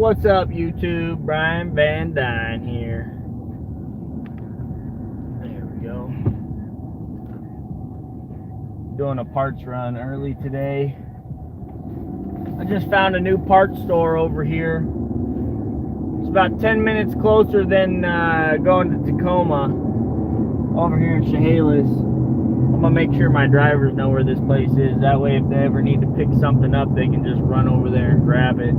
What's up, YouTube? Brian Van Dyne here. There we go. Doing a parts run early today. I just found a new parts store over here. It's about 10 minutes closer than going to Tacoma. Over here in Chehalis. I'm gonna make sure my drivers know where this place is. That way, if they ever need to pick something up, they can just run over there and grab it.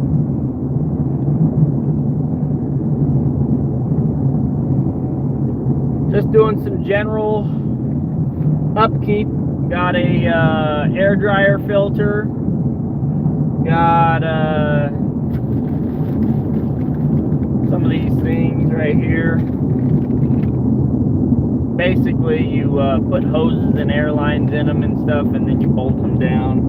Just doing some general upkeep. Got a air dryer filter. Got some of these things right here. Basically, you put hoses and air lines in them and stuff, and then you bolt them down.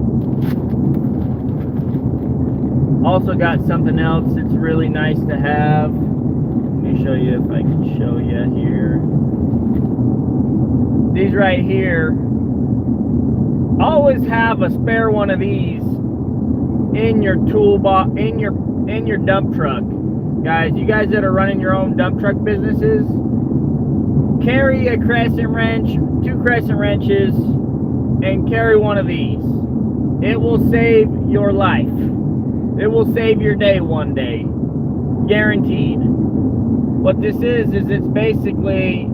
Also got something else that's really nice to have. Let me show you if I can show you here. These right here, always have a spare one of these in your toolbox, in your dump truck. Guys, you guys that are running your own dump truck businesses, carry a crescent wrench, 2 crescent wrenches, and carry one of these. It will save your life. It will save your day one day. Guaranteed. What this is it's basically,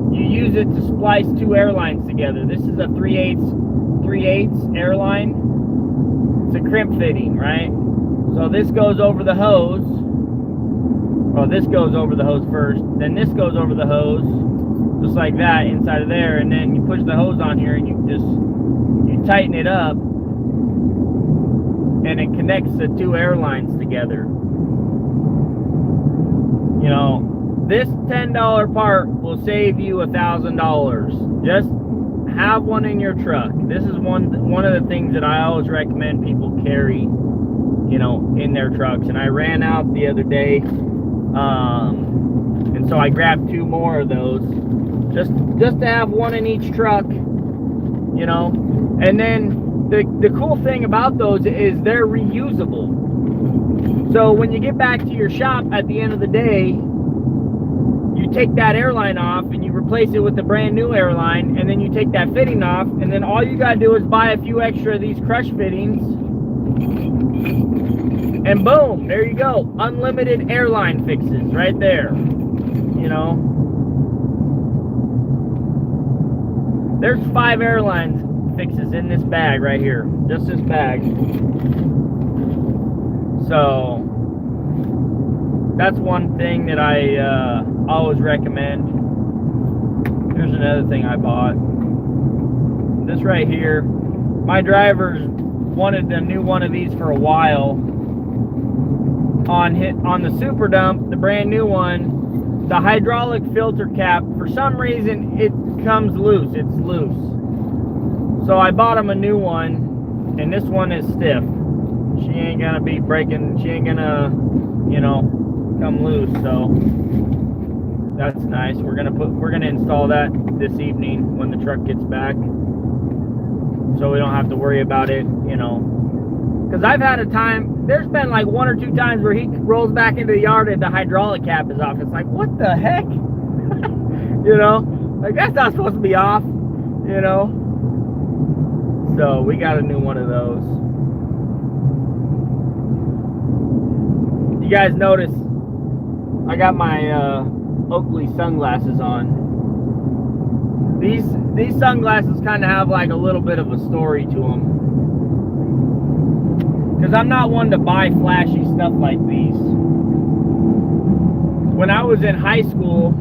you use it to splice 2 airlines together. This is a 3/8 airline. It's a crimp fitting, right? So this goes over the hose. Well, this goes over the hose first, then this goes over the hose, just like that, inside of there, and then you push the hose on here and you tighten it up, and it connects the 2 airlines together. You know, this $10 part will save you $1,000. Just have one in your truck. This is one of the things that I always recommend people carry, you know, in their trucks. And I ran out the other day. And so I grabbed 2 more of those, just to have one in each truck, you know. And then the cool thing about those is they're reusable. So when you get back to your shop at the end of the day, you take that airline off and you replace it with the brand new airline, and then you take that fitting off, and then all you gotta do is buy a few extra of these crush fittings. And boom, there you go. Unlimited airline fixes right there. You know. There's 5 airline fixes in this bag right here. Just this bag. So, that's one thing that I always recommend. Here's another thing I bought. This right here. My drivers wanted a new one of these for a while. On the super dump, the brand new one, the hydraulic filter cap, for some reason it comes loose. It's loose. So I bought them a new one, and this one is stiff. She ain't gonna be breaking. She ain't gonna, you know, come loose. So that's nice. We're gonna install that this evening when the truck gets back, so we don't have to worry about it, you know. Because I've had a time, there's been like 1 or 2 times where he rolls back into the yard and the hydraulic cap is off. It's like, what the heck? You know, like that's not supposed to be off, you know. So we got a new one of those. You guys notice I got my Oakley sunglasses on. These sunglasses kind of have like a little bit of a story to them. Because I'm not one to buy flashy stuff like these. When I was in high school,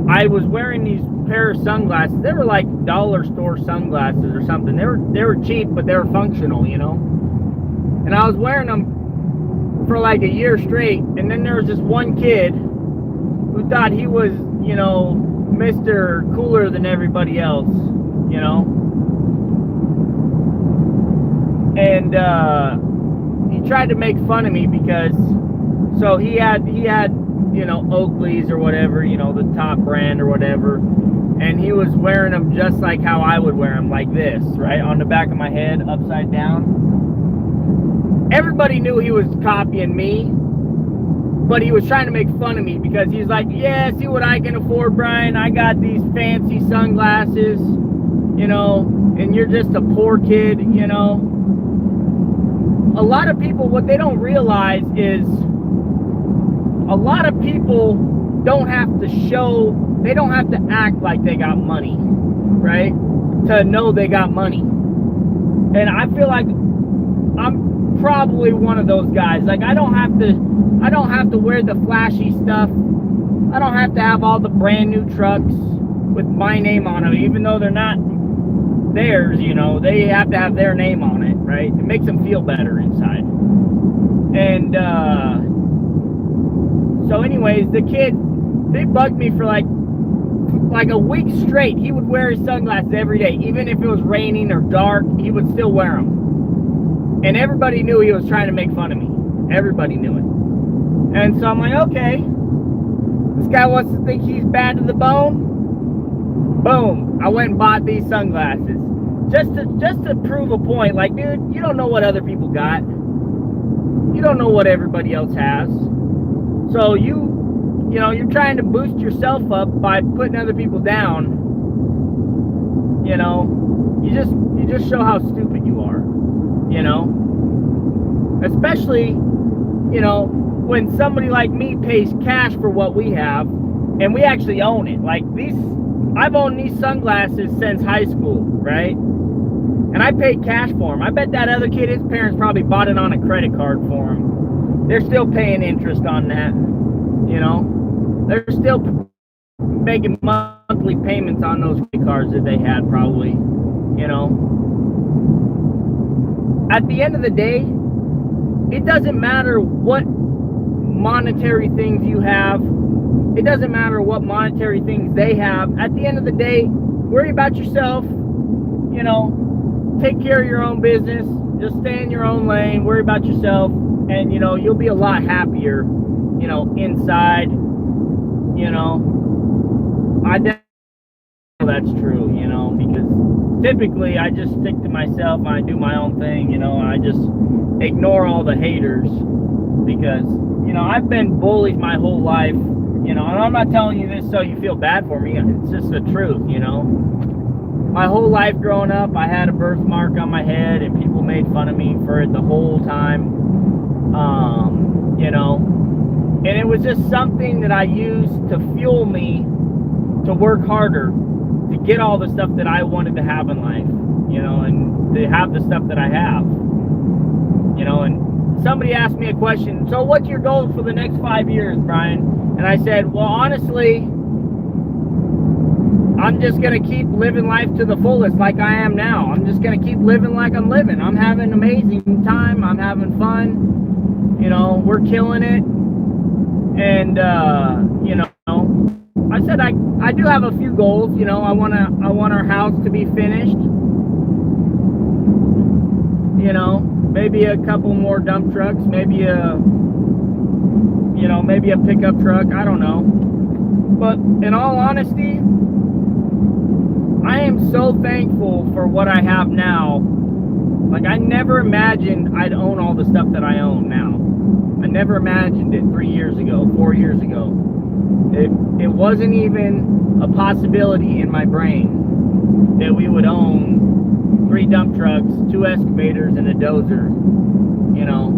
I was wearing these pair of sunglasses. They were like dollar store sunglasses or something. They were cheap, but they were functional, you know. And I was wearing them for like a year straight. And then there was this one kid who thought he was, you know, Mr. Cooler than everybody else, you know. And he tried to make fun of me because, so he had, you know, Oakleys or whatever, you know, the top brand or whatever, and he was wearing them just like how I would wear them, like this, right, on the back of my head, upside down. everybody knew he was copying me, but he was trying to make fun of me because he's like, yeah, see what I can afford, Brian? I got these fancy sunglasses, you know, and you're just a poor kid, you know. A lot of people, what they don't realize is a lot of people don't have to show, they don't have to act like they got money, right? To know they got money. And I feel like I'm probably one of those guys. Like I don't have to wear the flashy stuff. I don't have to have all the brand new trucks with my name on them, even though they're not theirs, you know. They have to have their name on it, right? It makes them feel better inside. And so anyways, the kid, they bugged me for like a week straight. He would wear his sunglasses every day. Even if it was raining or dark, he would still wear them. And everybody knew he was trying to make fun of me. Everybody knew it. And so I'm like, okay, this guy wants to think he's bad to the bone. Boom, I went and bought these sunglasses. Just to prove a point. Like, dude, you don't know what other people got. You don't know what everybody else has. So you know, you're trying to boost yourself up by putting other people down. You know, you just show how stupid you are. You know, especially, you know, when somebody like me pays cash for what we have, and we actually own it. Like I've owned these sunglasses since high school, right? And I paid cash for them. I bet that other kid, his parents probably bought it on a credit card for him. They're still paying interest on that, you know. They're still making monthly payments on those credit cards that they had probably, you know. At the end of the day, it doesn't matter what monetary things you have. It doesn't matter what monetary things they have. At the end of the day, worry about yourself, you know, take care of your own business, just stay in your own lane, worry about yourself, and, you know, you'll be a lot happier, you know, inside, you know. I definitely know that's true, you know, because typically I just stick to myself and I do my own thing, you know, and I just ignore all the haters because, you know, I've been bullied my whole life, you know, and I'm not telling you this so you feel bad for me, it's just the truth, you know. My whole life growing up, I had a birthmark on my head and people made fun of me for it the whole time, you know, and it was just something that I used to fuel me to work harder, to get all the stuff that I wanted to have in life, you know, and to have the stuff that I have, you know. And somebody asked me a question, so what's your goal for the next 5 years, Brian? And I said, well, honestly, I'm just going to keep living life to the fullest like I am now. I'm just going to keep living like I'm living. I'm having an amazing time. I'm having fun. You know, we're killing it. And, you know, I said I do have a few goals. You know, I want our house to be finished. You know, maybe a couple more dump trucks, maybe a pickup truck, I don't know. But in all honesty, I am so thankful for what I have now. Like, I never imagined I'd own all the stuff that I own now. I never imagined it 3 years ago, 4 years ago. It wasn't even a possibility in my brain that we would own 3 dump trucks, 2 excavators, and a dozer, you know.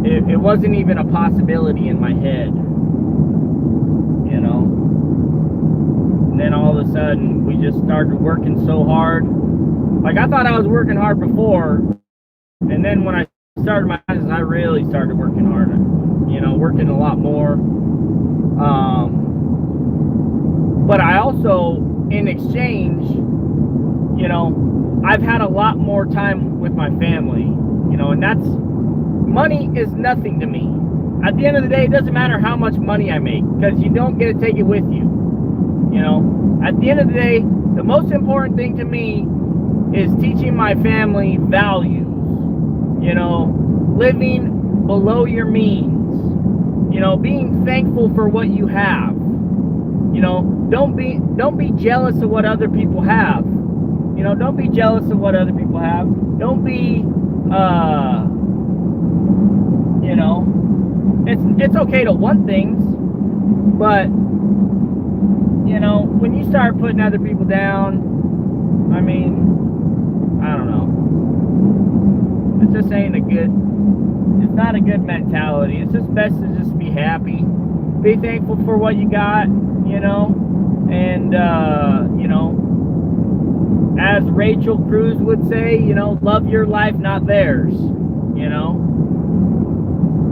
It wasn't even a possibility in my head, you know. And then all of a sudden, we just started working so hard. Like, I thought I was working hard before, and then when I started my business, I really started working harder, you know, working a lot more. But I also, in exchange, you know, I've had a lot more time with my family, you know, and money is nothing to me. At the end of the day, it doesn't matter how much money I make, because you don't get to take it with you, you know. At the end of the day, the most important thing to me is teaching my family values, you know, living below your means, you know, being thankful for what you have, you know. Don't be jealous of what other people have, you know. Don't be jealous of what other people have. Don't be You know, it's okay to want things, but you know, when you start putting other people down, I mean, I don't know. It just ain't a good. It's not a good mentality. It's just best to just be happy, be thankful for what you got, you know, and you know, as Rachel Cruz would say, you know, love your life, not theirs, you know.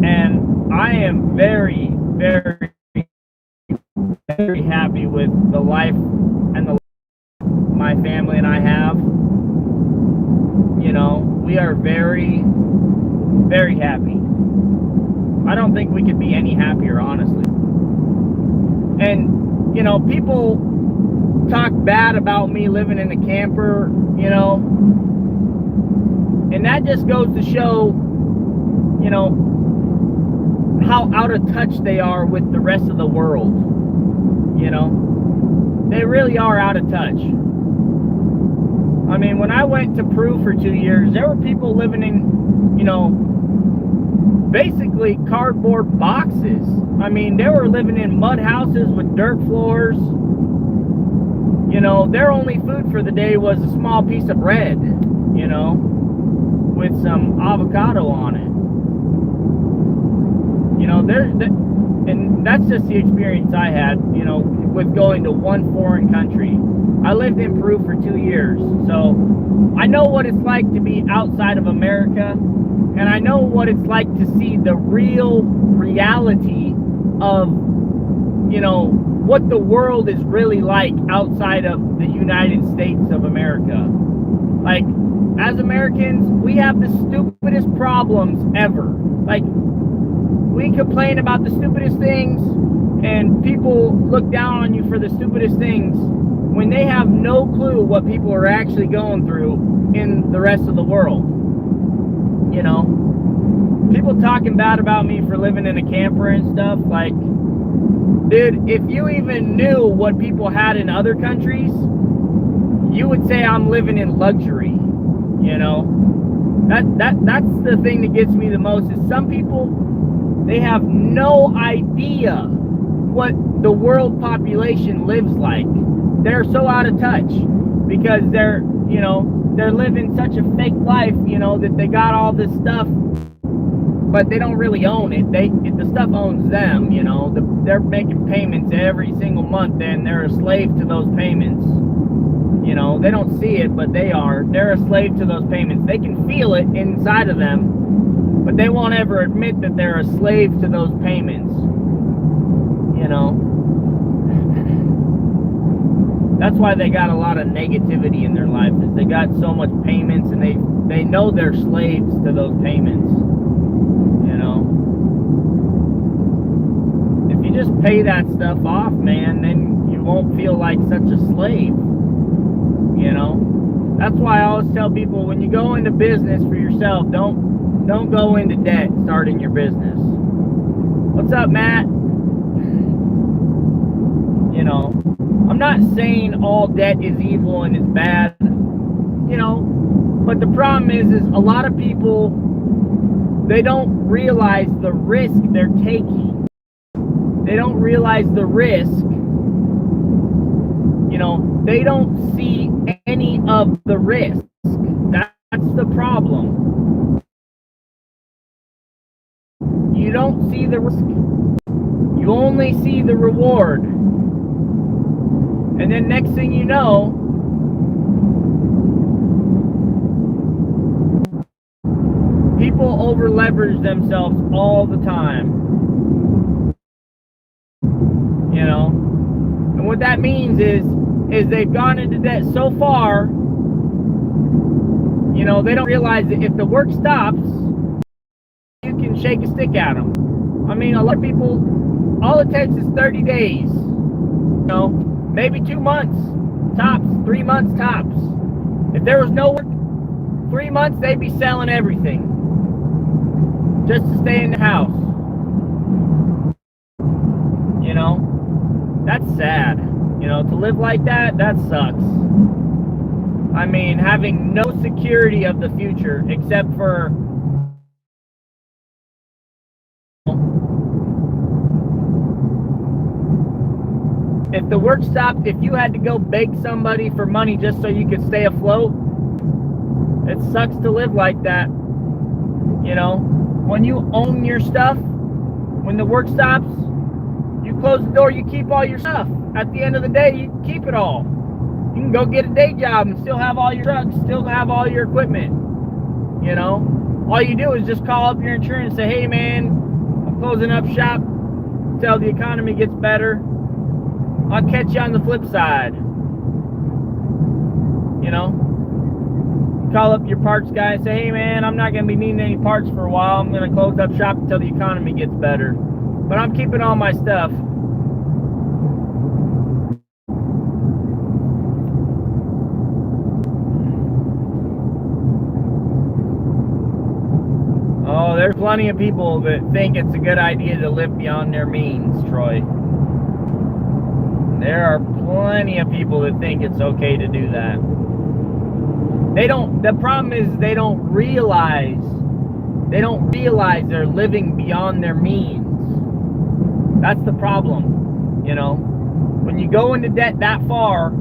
And I am very, very, very happy with the life and the life my family and I have. You know, we are very, very happy. I don't think we could be any happier, honestly. And, you know, people talk bad about me living in a camper, you know, and that just goes to show, you know, how out of touch they are with the rest of the world. You know, they really are out of touch. I mean, when I went to Peru for 2 years, there were people living in, you know, basically cardboard boxes. I mean, they were living in mud houses with dirt floors. You know, their only food for the day was a small piece of bread, you know, with some avocado on it. You know, and that's just the experience I had, you know, with going to one foreign country. I lived in Peru for 2 years, so I know what it's like to be outside of America, and I know what it's like to see the real reality of, you know, what the world is really like outside of the United States of America. Like, as Americans, we have the stupidest problems ever. Like, we complain about the stupidest things, and people look down on you for the stupidest things when they have no clue what people are actually going through in the rest of the world. You know, people talking bad about me for living in a camper and stuff, like, dude, if you even knew what people had in other countries, you would say I'm living in luxury. You know, that's the thing that gets me the most, is some people, they have no idea what the world population lives like. They're so out of touch because they're, you know, they're living such a fake life, you know, that they got all this stuff, but they don't really own it. The stuff owns them, you know. They're making payments every single month, and they're a slave to those payments. You know, they don't see it, but they're a slave to those payments. They can feel it inside of them, but they won't ever admit that they're a slave to those payments. You know, that's why they got a lot of negativity in their life, is they got so much payments, and they know they're slaves to those payments. You know, if you just pay that stuff off, man, then you won't feel like such a slave. You know, that's why I always tell people, when you go into business for yourself, don't go into debt starting your business. What's up, Matt? You know, I'm not saying all debt is evil and is bad, you know, but the problem is a lot of people, they don't realize the risk they're taking. They don't realize the risk. You know, they don't see any of the risk. That's the problem. You don't see the risk. You only see the reward. And then next thing you know, people over leverage themselves all the time. You know? And what that means is they've gone into debt so far, you know, they don't realize that if the work stops, you can shake a stick at them. I mean, a lot of people, all it takes is 30 days, you know, maybe 2 months tops, 3 months tops. If there was no work, 3 months, they'd be selling everything just to stay in the house. You know, that's sad. You know, to live like that, that sucks. I mean, having no security of the future except for if the work stopped, if you had to go beg somebody for money just so you could stay afloat, it sucks to live like that. You know, when you own your stuff, when the work stops, you close the door, you keep all your stuff. At the end of the day, you keep it all. You can go get a day job and still have all your trucks, still have all your equipment. You know, all you do is just call up your insurance and say, hey man, I'm closing up shop until the economy gets better. I'll catch you on the flip side. You know, call up your parts guy and say, hey man, I'm not going to be needing any parts for a while. I'm going to close up shop until the economy gets better. But I'm keeping all my stuff. Oh, there's plenty of people that think it's a good idea to live beyond their means, Troy. There are plenty of people that think it's okay to do that. The problem is they don't realize they're living beyond their means. That's the problem, you know. When you go into debt that far,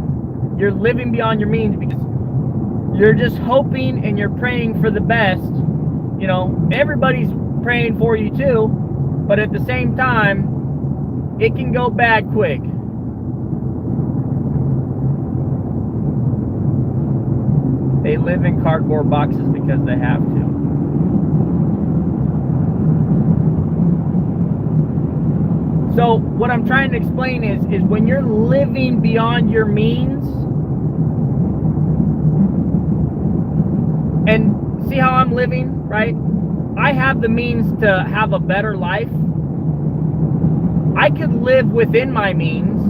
you're living beyond your means because you're just hoping and you're praying for the best. You know, everybody's praying for you too, but at the same time, it can go bad quick. They live in cardboard boxes because they have to. So what I'm trying to explain is when you're living beyond your means, and see how I'm living, right? I have the means to have a better life. I could live within my means,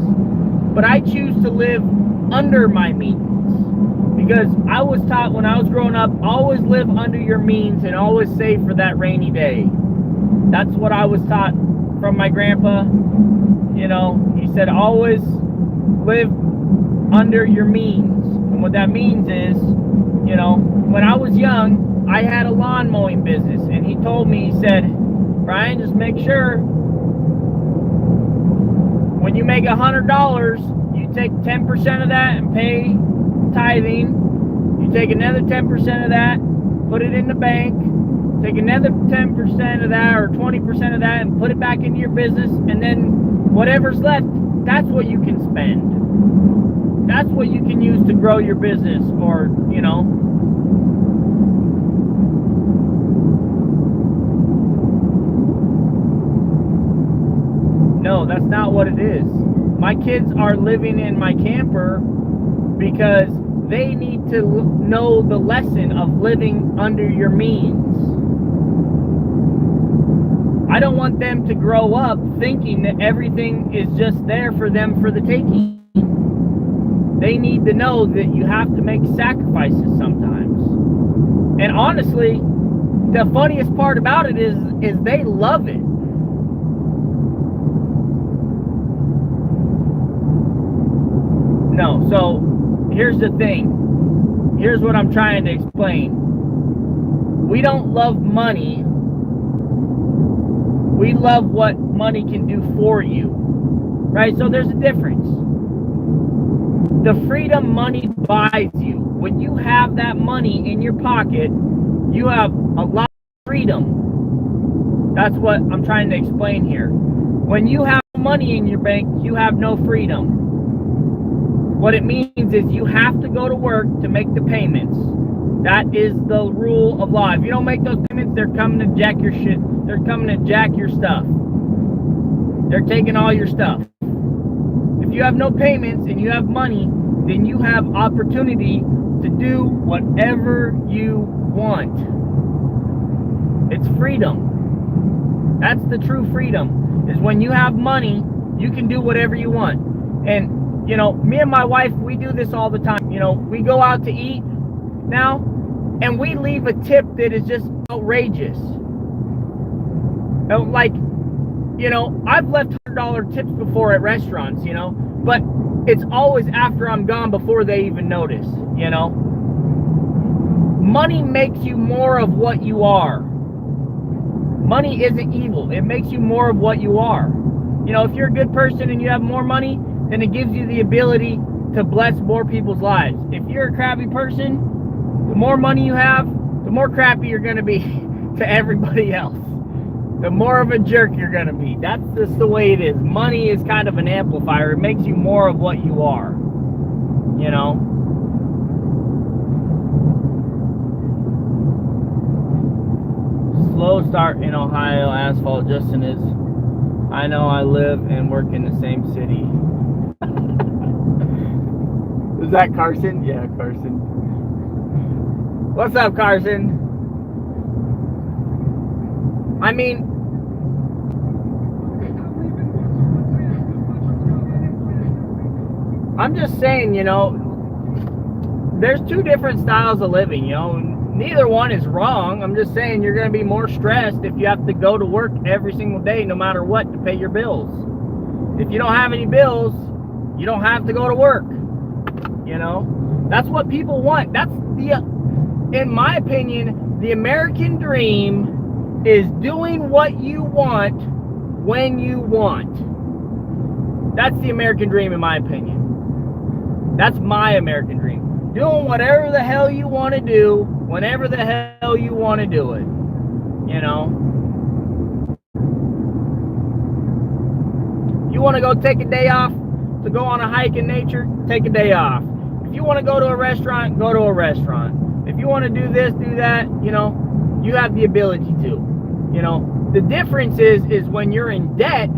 but I choose to live under my means. Because I was taught when I was growing up, always live under your means and always save for that rainy day. That's what I was taught from my grandpa. You know, he said always live under your means. And what that means is, you know, when I was young, I had a lawn mowing business, and he told me, he said, Brian, just make sure when you make $100, you take 10% of that and pay tithing. You take another 10% of that, put it in the bank, take another 10% of that or 20% of that and put it back into your business, and then whatever's left, that's what you can spend. That's what you can use to grow your business, or, you know. No, that's not what it is. My kids are living in my camper because they need to know the lesson of living under your means. I don't want them to grow up thinking that everything is just there for them for the taking. They need to know that you have to make sacrifices sometimes. And honestly, the funniest part about it is they love it. No, so here's the thing. Here's what I'm trying to explain. We don't love money. We love what money can do for you. Right? So there's a difference. The freedom money buys you. When you have that money in your pocket, you have a lot of freedom. That's what I'm trying to explain here. When you have money in your bank, you have no freedom. What it means is you have to go to work to make the payments. That is the rule of law. If you don't make those payments, they're coming to jack your shit. They're coming to jack your stuff. They're taking all your stuff. If you have no payments and you have money, then you have opportunity to do whatever you want. It's freedom. That's the true freedom, is when you have money, you can do whatever you want. And you know, me and my wife, we do this all the time. You know, we go out to eat now, and we leave a tip that is just outrageous. Like, you know, I've left $100 tips before at restaurants, you know, but it's always after I'm gone before they even notice, you know. money makes you more of what you are. Money isn't evil. It makes you more of what you are. You know, if you're a good person and you have more money, then it gives you the ability to bless more people's lives. If you're a crappy person, the more money you have, the more crappy you're going to be to everybody else. The more of a jerk you're going to be. That's just the way it is. Money is kind of an amplifier. It makes you more of what you are. You know? Slow start in Ohio, asphalt. Justin is, I know I live and work in the same city. Is that Carson? Yeah, Carson. What's up, Carson? I mean, I'm just saying, you know, there's two different styles of living, you know. Neither one is wrong. I'm just saying you're going to be more stressed if you have to go to work every single day, no matter what, to pay your bills. If you don't have any bills, you don't have to go to work. You know, that's what people want. That's the, in my opinion, the American dream is doing what you want when you want. That's the American dream, in my opinion. That's my American dream. Doing whatever the hell you want to do, whenever the hell you want to do it. You know? You want to go take a day off to go on a hike in nature? Take a day off. If you want to go to a restaurant, go to a restaurant. If you want to do this, do that, you know, you have the ability to. You know? The difference is when you're in debt,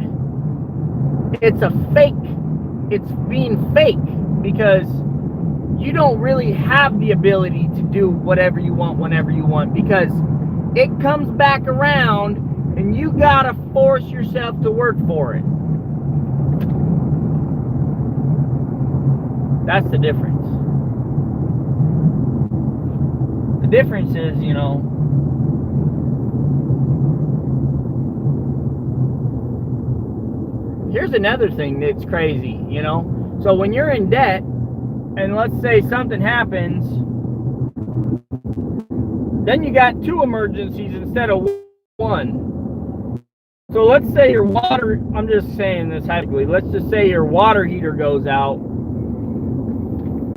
it's a fake. It's being fake because you don't really have the ability to do whatever you want whenever you want, because it comes back around and you gotta force yourself to work for it. That's the difference. The difference is, you know, here's another thing that's crazy, you know. So when you're in debt, and let's say something happens, then you got two emergencies instead of one. So let's say your water, I'm just saying this hypothetically, let's just say your water heater goes out.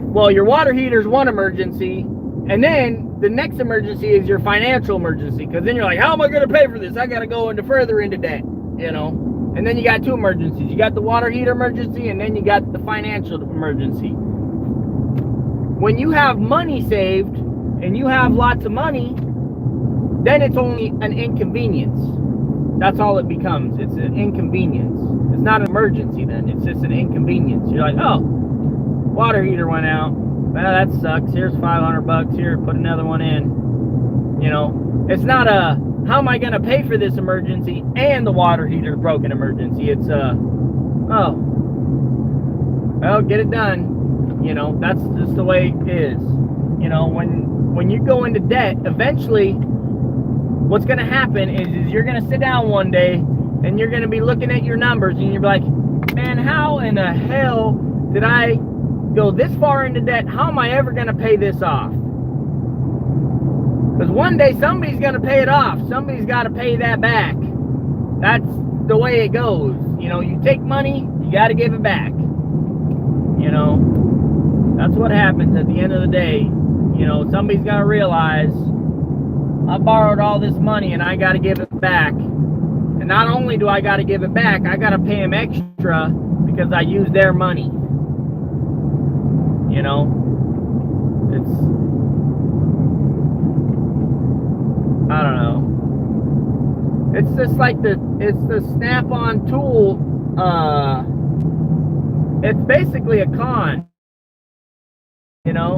Well, your water heater's one emergency, and then the next emergency is your financial emergency, because then you're like, how am I going to pay for this? I got to go further into debt, you know. And then you got two emergencies. You got the water heater emergency, and then you got the financial emergency. When you have money saved and you have lots of money, then it's only an inconvenience. That's all it becomes. It's an inconvenience. It's not an emergency then. It's just an inconvenience. You're like, oh, water heater went out. Well, that sucks. Here's $500. Here, put another one in. You know, it's not a, how am I going to pay for this emergency and the water heater broken emergency? It's a, oh, well, get it done. You know, that's just the way it is. You know, when you go into debt, eventually what's going to happen is you're going to sit down one day and you're going to be looking at your numbers and you're like, man, how in the hell did I go this far into debt? How am I ever going to pay this off? Because one day somebody's going to pay it off. Somebody's got to pay that back. That's the way it goes. You know, you take money, you got to give it back. You know, that's what happens at the end of the day. You know, somebody's got to realize, I borrowed all this money and I got to give it back. And not only do I got to give it back, I got to pay them extra because I used their money. You know, it's, I don't know. It's just like it's the snap-on tool. It's basically a con. You know,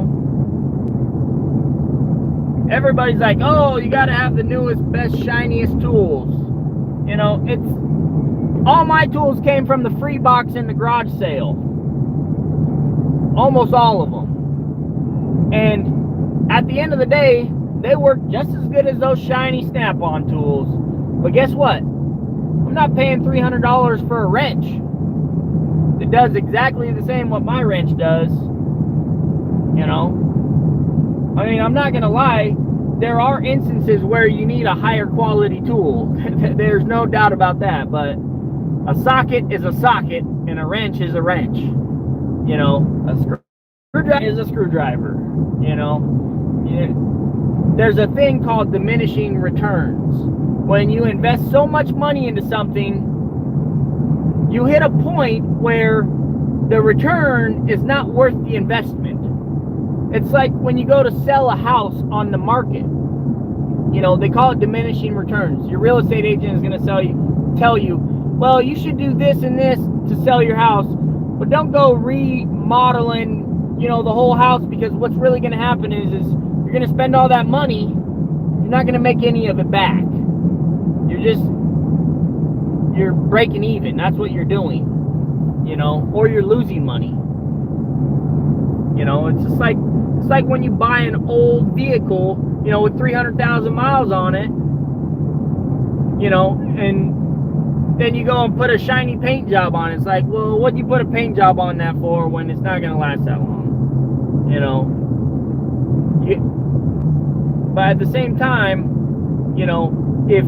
everybody's like, oh, you got to have the newest, best, shiniest tools. You know, it's, all my tools came from the free box in the garage sale. Almost all of them. And at the end of the day, they work just as good as those shiny snap-on tools. But guess what? I'm not paying $300 for a wrench. It does exactly the same what my wrench does. You know, I mean, I'm not gonna lie, there are instances where you need a higher quality tool. There's no doubt about that, but a socket is a socket and a wrench is a wrench. You know, a screwdriver is a screwdriver. You know, there's a thing called diminishing returns. When you invest so much money into something, you hit a point where the return is not worth the investment. It's like when you go to sell a house on the market. You know, they call it diminishing returns. Your real estate agent is going to tell you, well, you should do this and this to sell your house, but don't go remodeling, you know, the whole house, because what's really going to happen is you're going to spend all that money. You're not going to make any of it back. You're breaking even. That's what you're doing, you know, or you're losing money. You know, it's like when you buy an old vehicle, you know, with 300,000 miles on it, you know, and then you go and put a shiny paint job on it. It's like, well, what'd you put a paint job on that for when it's not going to last that long? You know, but at the same time, you know, if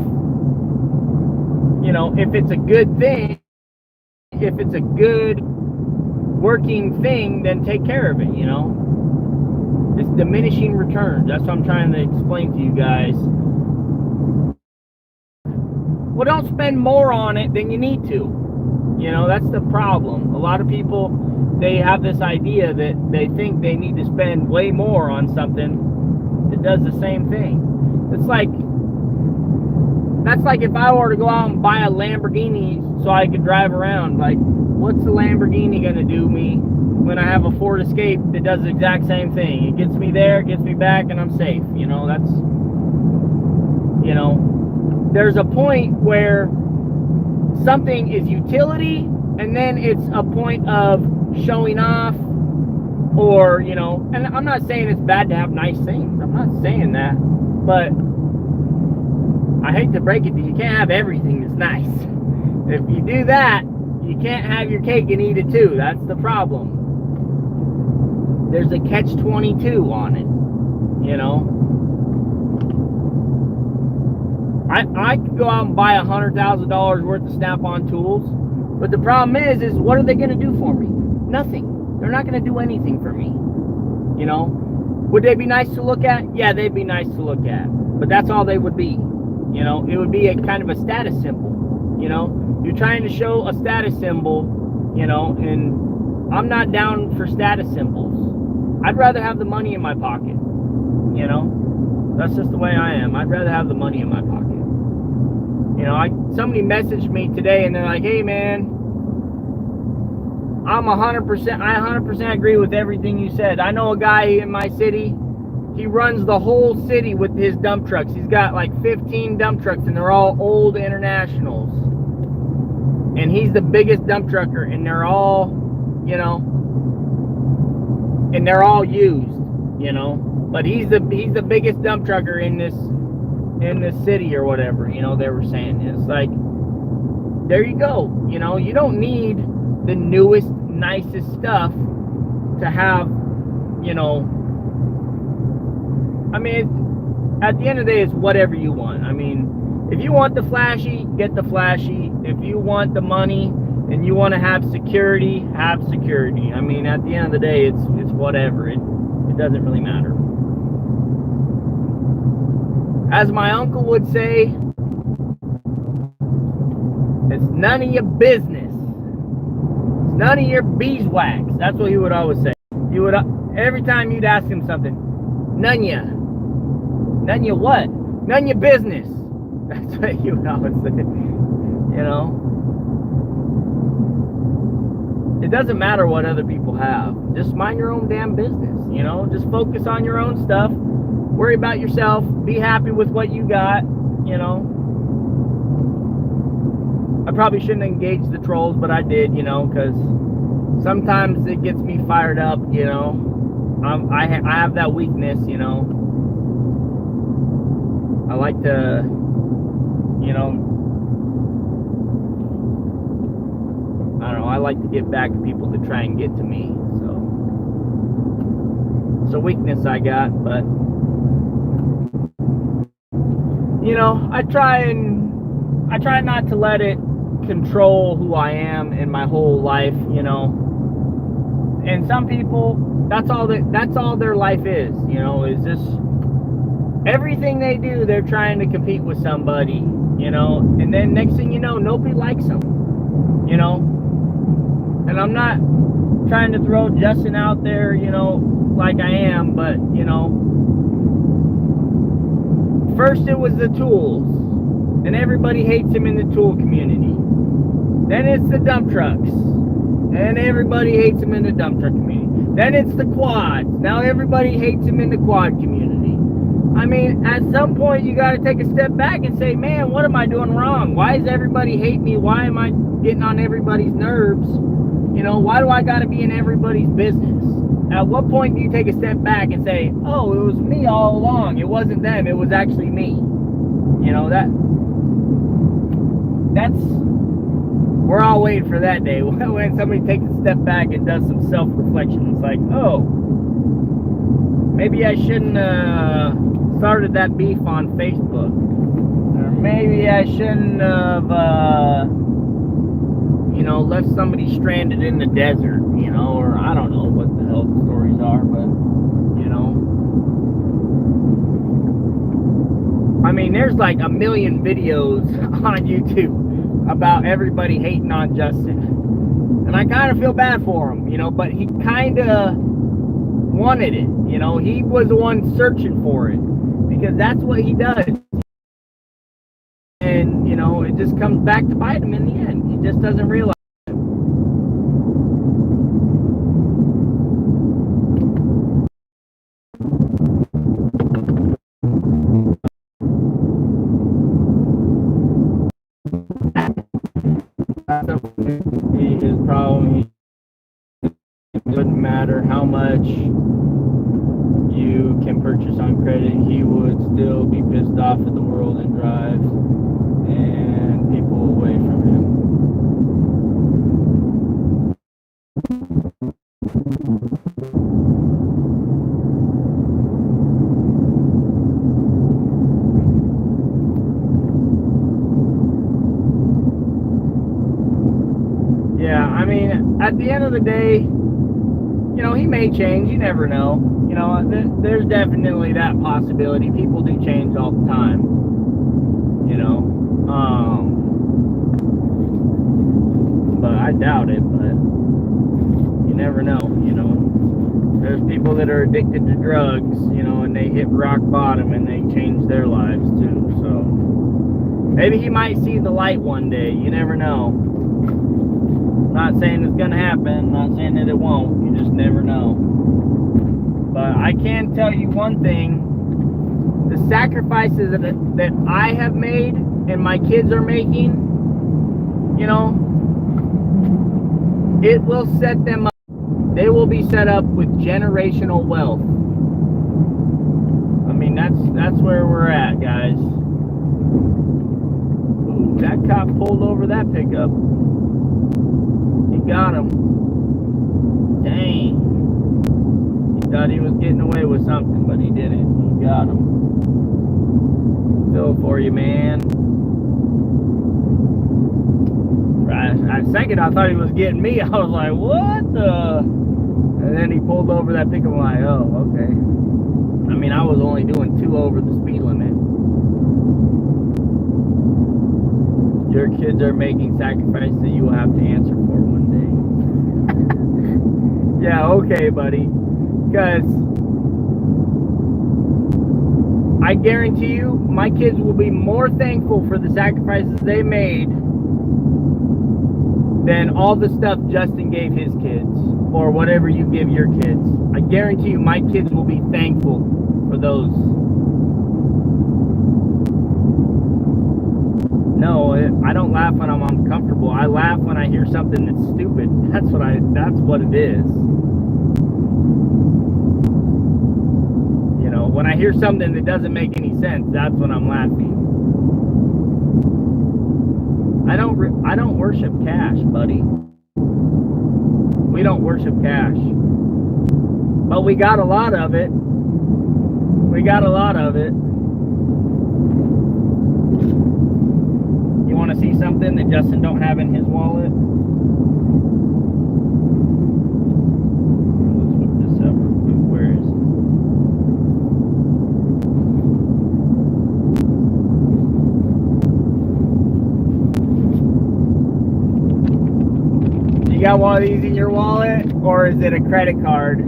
it's a good thing, if it's a good working thing, then take care of it, you know. It's diminishing returns. That's what I'm trying to explain to you guys. Well, don't spend more on it than you need to. You know, that's the problem. A lot of people, they have this idea that they think they need to spend way more on something that does the same thing. That's like if I were to go out and buy a Lamborghini so I could drive around. Like, what's the Lamborghini going to do me when I have a Ford Escape that does the exact same thing? It gets me there, gets me back, and I'm safe. You know, that's, you know, there's a point where something is utility, and then it's a point of showing off, or, you know, and I'm not saying it's bad to have nice things. I'm not saying that, but I hate to break it to you, you can't have everything that's nice. If you do that, you can't have your cake and eat it too. That's the problem. There's a catch-22 on it, you know. I could go out and buy $100,000 worth of Snap-on tools, but the problem is what are they going to do for me? Nothing. They're not going to do anything for me, you know. Would they be nice to look at? Yeah, they'd be nice to look at, but that's all they would be. You know, it would be a kind of a status symbol. You know, you're trying to show a status symbol, you know, and I'm not down for status symbols. I'd rather have the money in my pocket, you know. That's just the way I am. I'd rather have the money in my pocket. You know, somebody messaged me today and they're like, hey man, I 100% agree with everything you said. I know a guy in my city, he runs the whole city with his dump trucks. He's got like 15 dump trucks and they're all old Internationals. And he's the biggest dump trucker, and they're all, you know, and they're all used, you know. But he's the biggest dump trucker in this city or whatever, you know, they were saying. It's like, there you go. You know, you don't need the newest, nicest stuff to have, you know. I mean, at the end of the day, it's whatever you want. I mean, if you want the flashy, get the flashy. If you want the money and you want to have security, have security. I mean, at the end of the day, it's whatever. It doesn't really matter. As my uncle would say, it's none of your business. It's none of your beeswax. That's what he would always say. He would, every time you'd ask him something, none ya. None ya what? None your business. That's what he would always say. You know? It doesn't matter what other people have. Just mind your own damn business. You know? Just focus on your own stuff. Worry about yourself. Be happy with what you got. You know? I probably shouldn't engage the trolls, but I did, you know, because sometimes it gets me fired up, you know. I have that weakness, you know. I like to, you know, I don't know, I like to get back to people that try and get to me, It's a weakness I got, but you know, I try not to let it control who I am in my whole life, you know. And some people, that's all their life is, you know, is just everything they do, they're trying to compete with somebody, you know, and then next thing you know, nobody likes them, you know. And I'm not trying to throw Justin out there, you know, like I am, but, you know, first it was the tools, and everybody hates him in the tool community. Then it's the dump trucks, and everybody hates him in the dump truck community. Then it's the quads. Now everybody hates him in the quad community. I mean, at some point you got to take a step back and say, man, what am I doing wrong? Why does everybody hate me? Why am I getting on everybody's nerves? You know, why do I got to be in everybody's business? At what point do you take a step back and say, oh, it was me all along. It wasn't them. It was actually me. You know, that's, we're all waiting for that day when somebody takes a step back and does some self-reflection. It's like, oh, maybe I shouldn't started that beef on Facebook, or maybe I shouldn't have, you know, left somebody stranded in the desert, you know, or I don't know what the hell the stories are, but, you know, I mean, there's like a million videos on YouTube about everybody hating on Justin, and I kind of feel bad for him, you know, but he kind of wanted it, you know. He was the one searching for it, because that's what he does, and you know, it just comes back to bite him in the end. He just doesn't realize it. His problem, it wouldn't matter how much you can purchase on credit, he would still be pissed off at the world and drive and people away from him. Yeah, I mean, at the end of the day, you know, he may change. You never know. You know, there's definitely that possibility. People do change all the time. You know, but I doubt it. But you never know. You know, there's people that are addicted to drugs. You know, and they hit rock bottom and they change their lives too. So maybe he might see the light one day. You never know. I'm not saying it's gonna happen. I'm not saying that it won't. You just never know. But I can tell you one thing: the sacrifices that I have made and my kids are making, you know, it will set them up. They will be set up with generational wealth. I mean, that's where we're at, guys. Ooh, that cop pulled over that pickup. He got him. Dang. He thought he was getting away with something, but he didn't. He got him. Feel for you, man. For a second, I thought he was getting me. I was like, what the? And then he pulled over that pickup. I'm like, oh, okay. I mean, I was only doing 2 over the speed limit. Your kids are making sacrifices that you will have to answer for one day. Yeah, okay, buddy. Because I guarantee you, my kids will be more thankful for the sacrifices they made than all the stuff Justin gave his kids, or whatever you give your kids. I guarantee you, my kids will be thankful for those. No, I don't laugh when I'm uncomfortable. I laugh when I hear something that's stupid. That's what it is. You know, when I hear something that doesn't make any sense, that's when I'm laughing. I don't worship cash, buddy. We don't worship cash. But we got a lot of it. We got a lot of it. You want to see something that Justin don't have in his wallet? Let's whip this up real quick. Where is it? You got one of these in your wallet, or is it a credit card?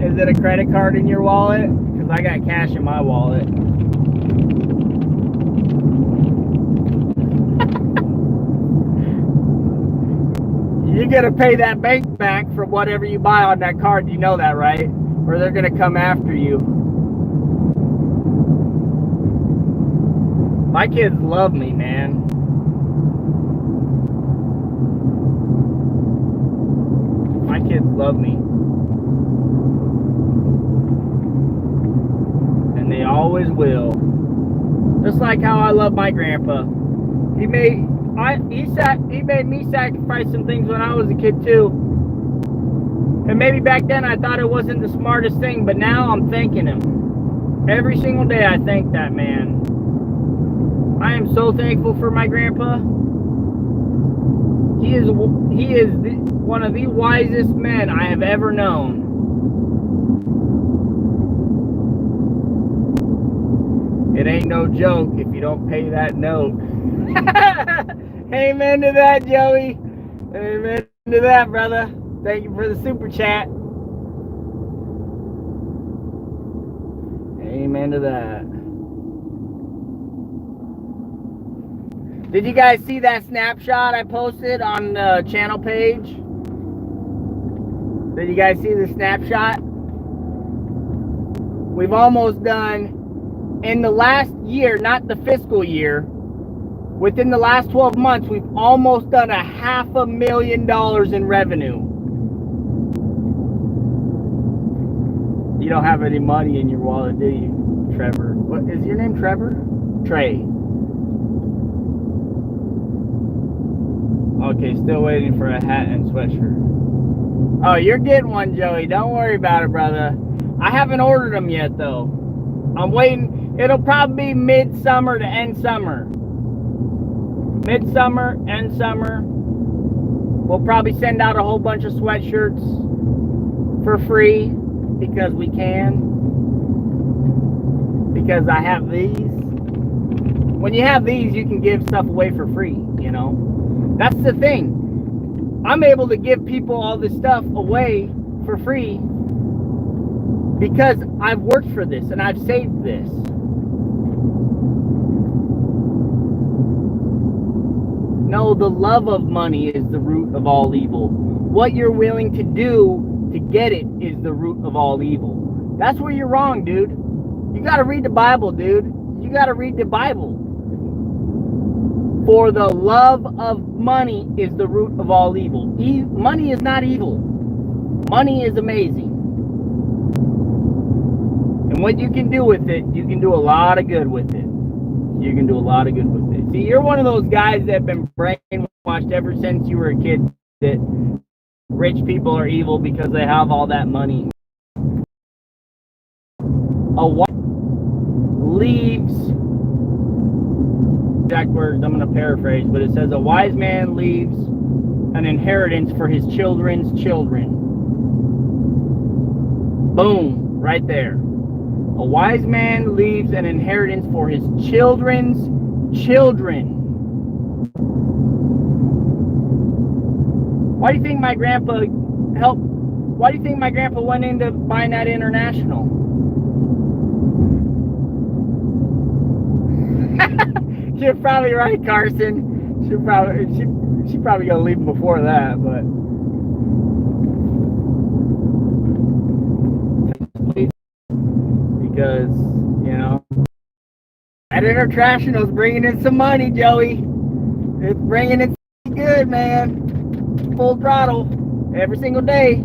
Is it a credit card in your wallet? Because I got cash in my wallet. You gotta pay that bank back for whatever you buy on that card. You know that, right? Or they're gonna come after you. My kids love me, man. My kids love me. And they always will. Just like how I love my grandpa. He made me sacrifice some things when I was a kid too. And maybe back then I thought it wasn't the smartest thing, but now I'm thanking him. Every single day I thank that man. I am so thankful for my grandpa. He is one of the wisest men I have ever known. It ain't no joke if you don't pay that note. Amen to that, Joey. Amen to that, brother. Thank you for the super chat. Amen to that. Did you guys see that snapshot I posted on the channel page? Did you guys see the snapshot? We've almost done, in the last year, not the fiscal year, within the last 12 months, we've almost done $500,000 in revenue. You don't have any money in your wallet, do you, Trevor? What is your name, Trevor? Trey. Okay, still waiting for a hat and sweatshirt. Oh, you're getting one, Joey. Don't worry about it, brother. I haven't ordered them yet, though. I'm waiting. It'll probably be mid-summer to end summer. Mid-summer, end summer. We'll probably send out a whole bunch of sweatshirts for free because we can. Because I have these. When you have these, you can give stuff away for free, you know. That's the thing. I'm able to give people all this stuff away for free because I've worked for this and I've saved this. No, the love of money is the root of all evil. What you're willing to do to get it is the root of all evil. That's where you're wrong, dude. You gotta read the Bible, dude. You gotta read the Bible. For the love of money is the root of all evil. Money is not evil. Money is amazing. And what you can do with it, you can do a lot of good with it. You can do a lot of good with it. See, you're one of those guys that have been brainwashed ever since you were a kid that rich people are evil because they have all that money. A wife leaves, exact words, I'm going to paraphrase, but it says a wise man leaves an inheritance for his children's children. Boom, right there. A wise man leaves an inheritance for his children's children. Why do you think my grandpa why do you think my grandpa went into buying that International? You're probably right, Carson. She probably gonna leave him before that, but because, you know, that International is bringing in some money, Joey. It's bringing in good, man. Full throttle every single day.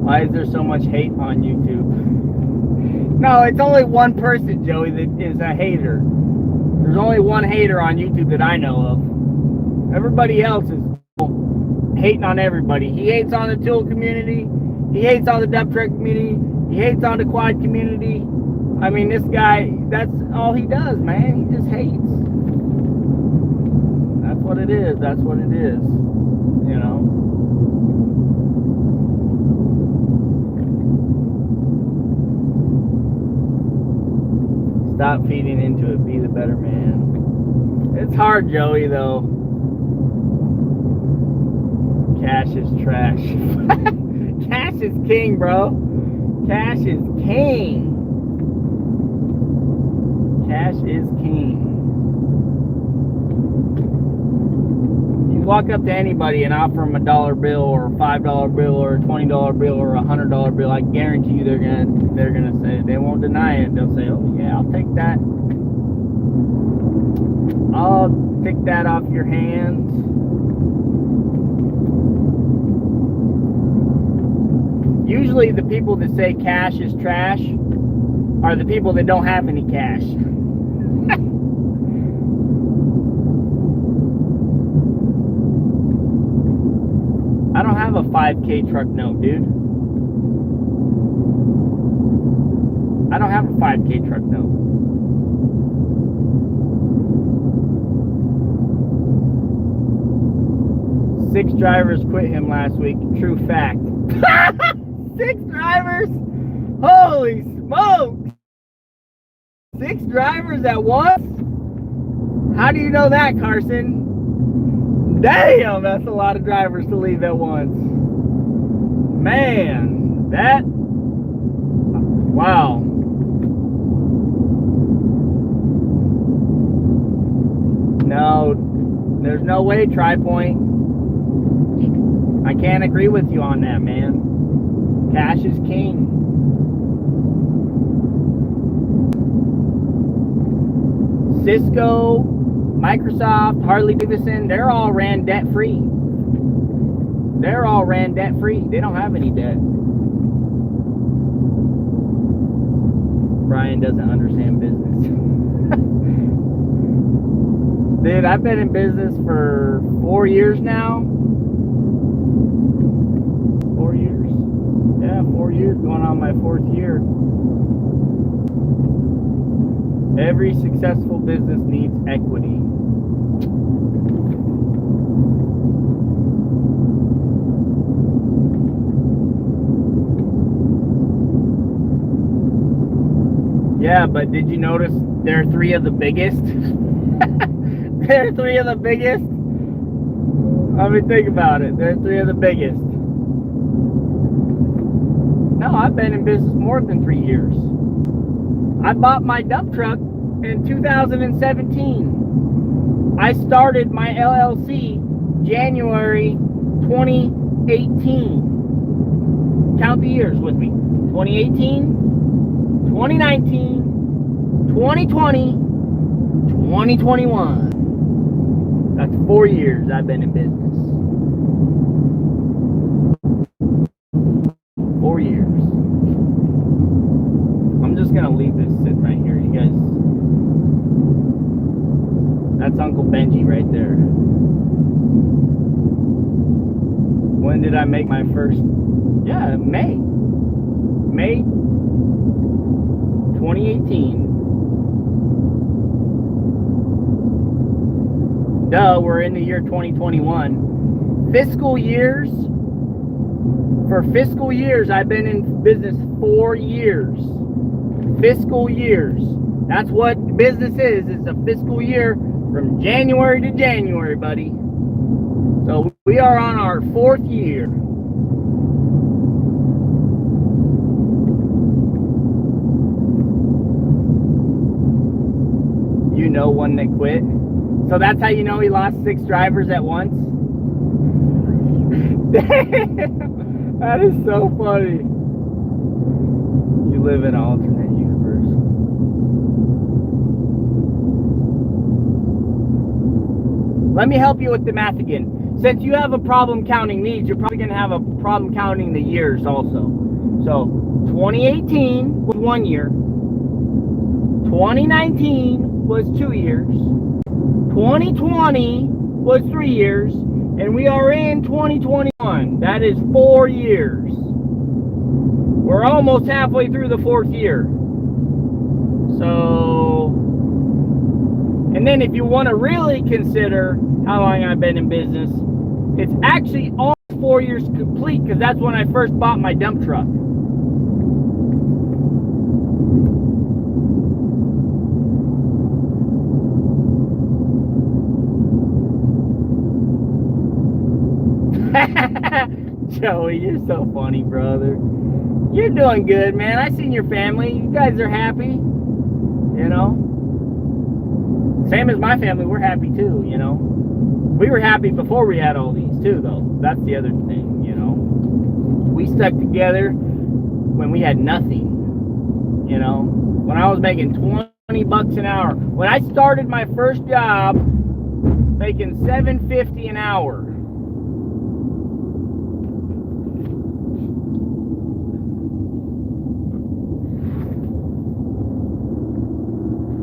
Why is there so much hate on YouTube? No, it's only one person, Joey, that is a hater. There's only one hater on YouTube that I know of. Everybody else is cool. hating on everybody. He hates on the tool community. He hates on the dump truck community. He hates on the quad community. I mean, this guy, that's all he does, man. He just hates. That's what it is. That's what it is. You know? Stop feeding into it. Be the better man. It's hard, Joey, though. Cash is trash. Cash is king, bro. Cash is king. Cash is king. You walk up to anybody and offer them a $1 bill or a $5 bill or a $20 bill or a $100 bill, I guarantee you they're gonna say, they won't deny it. They'll say, oh yeah, I'll take that. I'll take that off your hands. Usually the people that say cash is trash are the people that don't have any cash. I don't have a 5K truck note, dude. I don't have a 5K truck note. Six drivers quit him last week. True fact. 6 drivers? Holy smokes! 6 drivers at once? How do you know that, Carson? Damn, that's a lot of drivers to leave at once. Man, that... Wow. No, there's no way, Tri-Point. I can't agree with you on that, man. Cash is king. Cisco, Microsoft, Harley-Davidson, they're all ran debt-free. They're all ran debt-free. They don't have any debt. Brian doesn't understand business. Dude, I've been in business for 4 years now. 4 years? Yeah, 4 years, going on my 4th year. Every successful business needs equity. Yeah, but did you notice they're 3 of the biggest? They're 3 of the biggest? I mean, think about it. They're 3 of the biggest. No, I've been in business more than 3 years. I bought my dump truck in 2017. I started my LLC January 2018. Count the years with me. 2018, 2019, 2020, 2021. That's 4 years I've been in business. 4 years. I'm just gonna leave this sit right here, you guys. That's Uncle Benji right there. When did I make my first? Yeah, May 2018. Duh, we're in the year 2021. Fiscal years. For fiscal years, I've been in business 4 years. Fiscal years. That's what business is. It's a fiscal year from January to January, buddy. So we are on our 4th year. You know one that quit. So that's how you know he lost 6 drivers at once? Damn, that is so funny. You live in an alternate universe. Let me help you with the math again. Since you have a problem counting these, you're probably going to have a problem counting the years also. So 2018 was 1 year. 2019 was 2 years. 2020 was 3 years. And we are in 2021. That is 4 years. We're almost halfway through the 4th year. So, and then if you want to really consider how long I've been in business, it's actually almost 4 years complete, because that's when I first bought my dump truck. Joey, you're so funny, brother. You're doing good, man. I seen your family. You guys are happy, you know. Same as my family. We're happy too, you know. We were happy before we had all these too, though. That's the other thing, you know. We stuck together when we had nothing, you know. When I was making 20 bucks an hour. When I started my first job, making $7.50 an hour.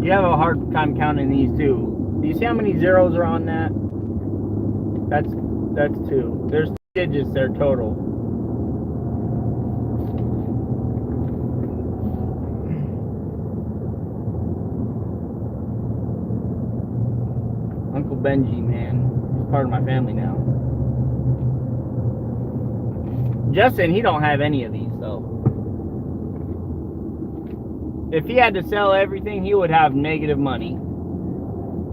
You have a hard time counting these too. Do you see how many zeros are on that? That's 2. There's 2 digits there total. Uncle Benji, man. He's part of my family now. Justin, he don't have any of these though. If he had to sell everything, he would have negative money.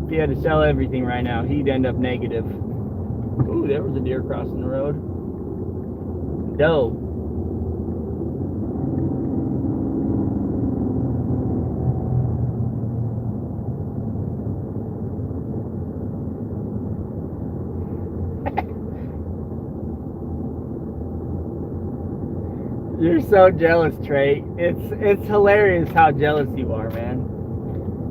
If he had to sell everything right now, he'd end up negative. Ooh, there was a deer crossing the road. Doe. You're so jealous, Trey. It's hilarious how jealous you are, man.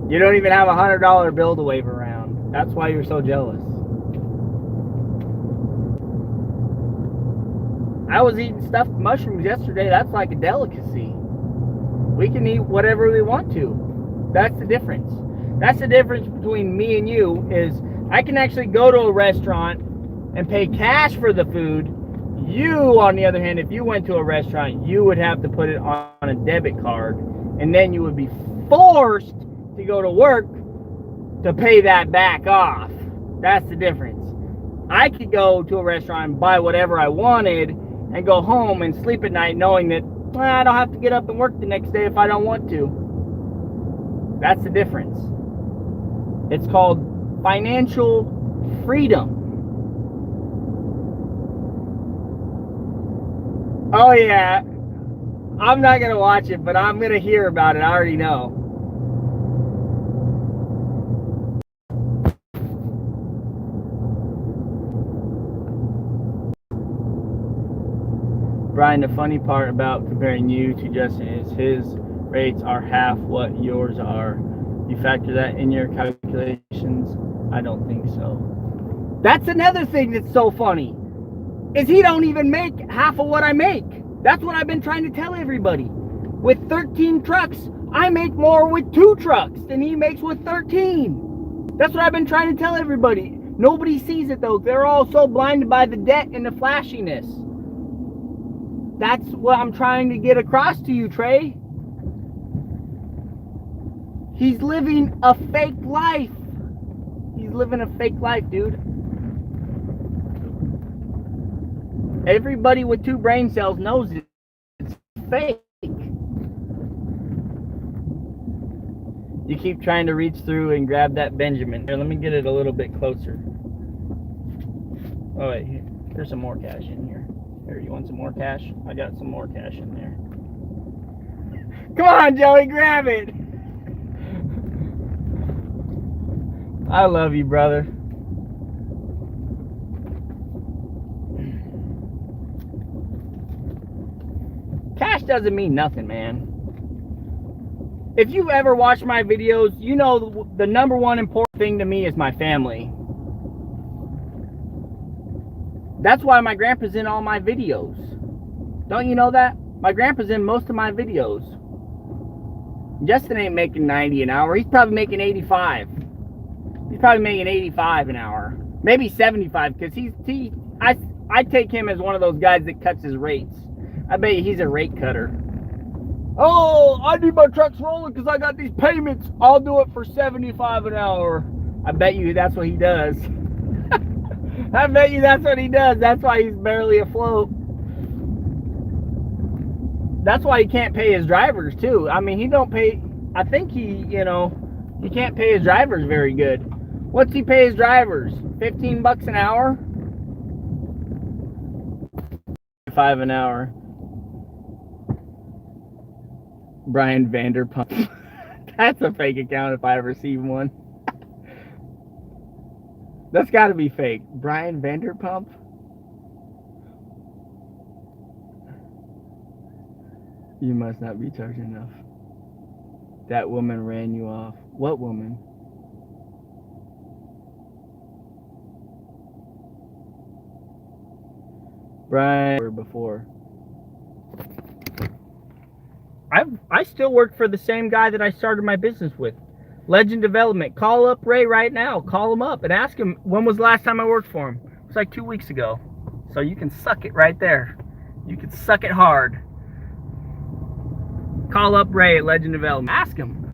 You don't even have a $100 bill to wave around. That's why you're so jealous. I was eating stuffed mushrooms yesterday. That's like a delicacy. We can eat whatever we want to. That's the difference. That's the difference between me and you, is I can actually go to a restaurant and pay cash for the food. You, on the other hand, if you went to a restaurant, you would have to put it on a debit card, and then you would be forced to go to work to pay that back off. That's the difference. I could go to a restaurant and buy whatever I wanted and go home and sleep at night knowing that I don't have to get up and work the next day if I don't want to. That's the difference. It's called financial freedom. Oh yeah, I'm not going to watch it, but I'm going to hear about it. I already know. Brian, the funny part about comparing you to Justin is his rates are half what yours are. You factor that in your calculations? I don't think so. That's another thing that's so funny, is he don't even make half of what I make. That's what I've been trying to tell everybody. With 13 trucks, I make more with 2 trucks than he makes with 13. That's what I've been trying to tell everybody. Nobody sees it though. They're all so blinded by the debt and the flashiness. That's what I'm trying to get across to you, Trey. He's living a fake life. He's living a fake life, dude. Everybody with 2 brain cells knows it's fake. You keep trying to reach through and grab that Benjamin. Here, let me get it a little bit closer. Oh wait, there's some more cash in here. Here, you want some more cash? I got some more cash in there. Come on, Joey, grab it. I love you, brother. Cash doesn't mean nothing, man. If you've ever watched my videos, you know the number one important thing to me is my family. That's why my grandpa's in all my videos. Don't you know that? My grandpa's in most of my videos. Justin ain't making 90 an hour. He's probably making 85. He's probably making 85 an hour. Maybe 75, because I take him as one of those guys that cuts his rates. I bet you he's a rate cutter. Oh, I need my trucks rolling because I got these payments. I'll do it for 75 an hour. I bet you that's what he does. I bet you that's what he does. That's why he's barely afloat. That's why he can't pay his drivers too. I mean, he don't pay. I think he can't pay his drivers very good. What's he pay his drivers? 15 bucks an hour? 5 an hour. Brian Vanderpump. That's a fake account if I ever see one. That's got to be fake. Brian Vanderpump? You must not be charging enough. That woman ran you off. What woman? Brian before. I still work for the same guy that I started my business with. Legend Development. Call up Ray right now. Call him up and ask him when was the last time I worked for him. It's like 2 weeks ago. So you can suck it right there. You can suck it hard. Call up Ray at Legend Development. Ask him.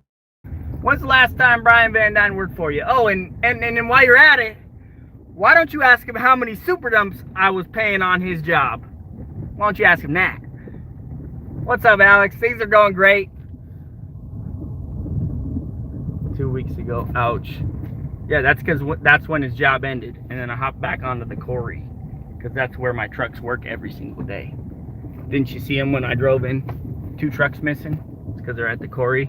When's the last time Brian Van Duyn worked for you? Oh, and then while you're at it, why don't you ask him how many super dumps I was paying on his job? Why don't you ask him that? What's up, Alex? Things are going great. 2 weeks ago. Ouch. Yeah, that's because that's when his job ended. And then I hopped back onto the quarry. Because that's where my trucks work every single day. Didn't you see him when I drove in? 2 trucks missing. It's because they're at the quarry.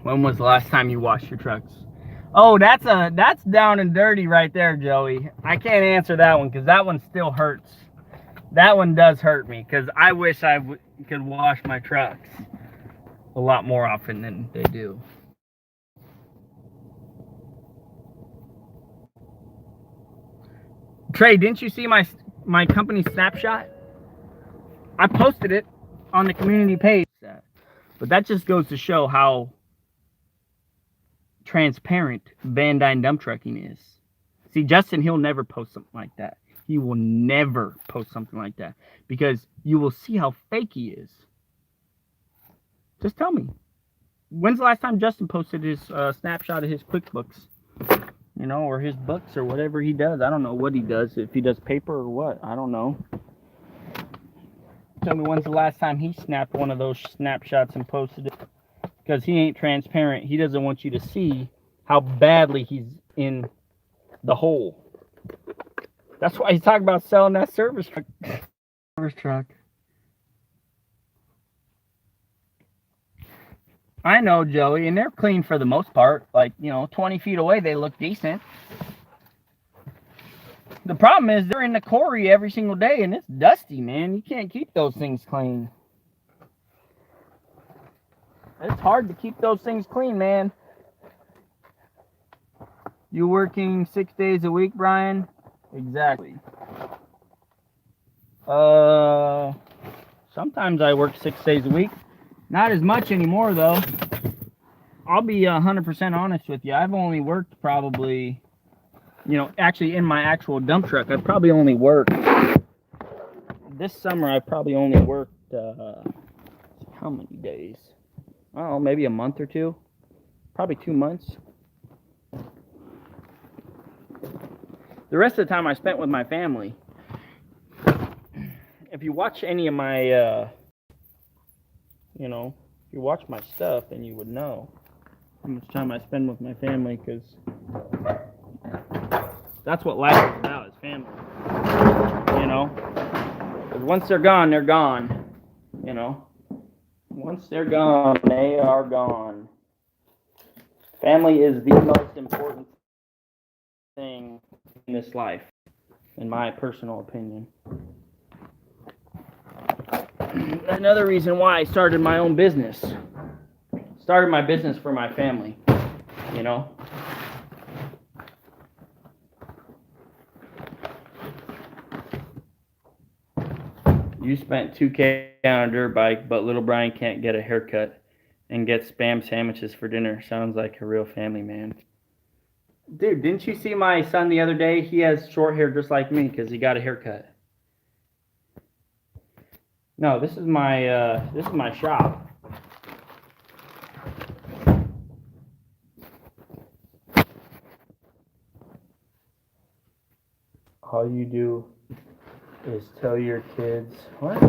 When was the last time you washed your trucks? Oh, that's down and dirty right there, Joey. I can't answer that one because that one still hurts. That one does hurt me because I wish I could wash my trucks a lot more often than they do. Trey, didn't you see my company snapshot? I posted it on the community page. But that just goes to show how transparent Van Duyn dump trucking is. See, Justin, he'll never post something like that. He will never post something like that because you will see how fake he is. Just tell me. When's the last time Justin posted his snapshot of his QuickBooks? You know, or his books or whatever he does. I don't know what he does. If he does paper or what. I don't know. Tell me when's the last time he snapped one of those snapshots and posted it. Because he ain't transparent. He doesn't want you to see how badly he's in the hole. That's why he's talking about selling that service truck. I know, Joey, and they're clean for the most part. Like, 20 feet away, they look decent. The problem is they're in the quarry every single day, and it's dusty, man. You can't keep those things clean. It's hard to keep those things clean, man. You working 6 days a week, Brian? Exactly. Sometimes I work 6 days a week. Not as much anymore, though. I'll be 100% honest with you. I've only worked probably, actually in my actual dump truck, I've probably only worked, this summer I've probably only worked, how many days? Oh, maybe a month or two. Probably 2 months. The rest of the time I spent with my family. If you watch any of my, if you watch my stuff, then you would know how much time I spend with my family, because that's what life is about, is family. Because once they're gone, they're gone. Once they're gone, they are gone. Family is the most important thing in this life, in my personal opinion. Another reason why I started my own business. Started my business for my family, You spent $2K on a dirt bike, but little Brian can't get a haircut and get Spam sandwiches for dinner. Sounds like a real family man. Dude, didn't you see my son the other day? He has short hair just like me because he got a haircut. No, this is my shop. All you do is tell your kids what?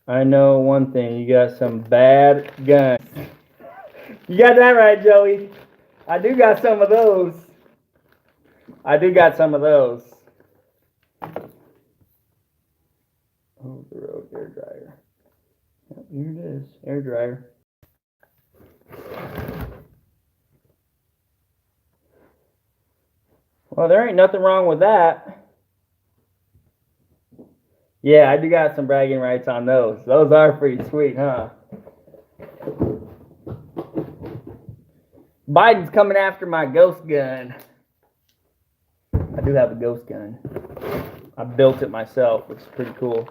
I know one thing, you got some bad guns. You got that right, Joey. I do got some of those. I do got some of those. Oh, the road air dryer. Yep, here it is, air dryer. Well, there ain't nothing wrong with that. Yeah, I do got some bragging rights on those. Those are pretty sweet, huh? Biden's coming after my ghost gun. I do have a ghost gun. I built it myself, which is pretty cool.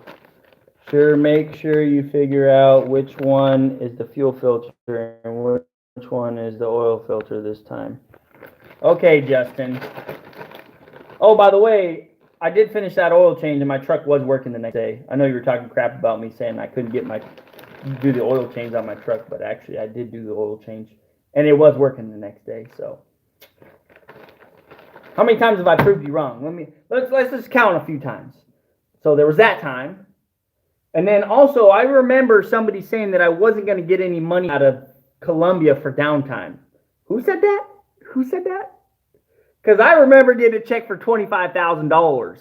Make sure you figure out which one is the fuel filter and which one is the oil filter this time. Okay, Justin. Oh, by the way, I did finish that oil change and my truck was working the next day. I know you were talking crap about me saying I couldn't do the oil change on my truck, but actually I did do the oil change and it was working the next day. So, how many times have I proved you wrong? Let's just count a few times. So there was that time. And then also, I remember somebody saying that I wasn't going to get any money out of Colombia for downtime. Who said that? Who said that? Because I remember getting a check for $25,000.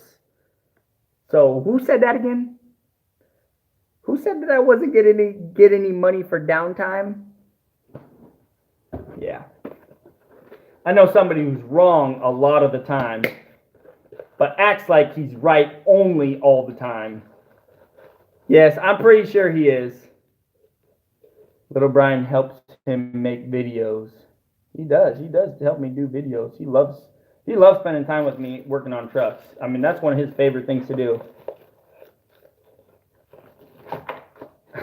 So who said that again? Who said that I wasn't get any money for downtime? Yeah. I know somebody who's wrong a lot of the time, but acts like he's right only all the time. Yes, I'm pretty sure he is. Little Brian helps him make videos. He does help me do videos. He loves spending time with me working on trucks. I mean, that's one of his favorite things to do.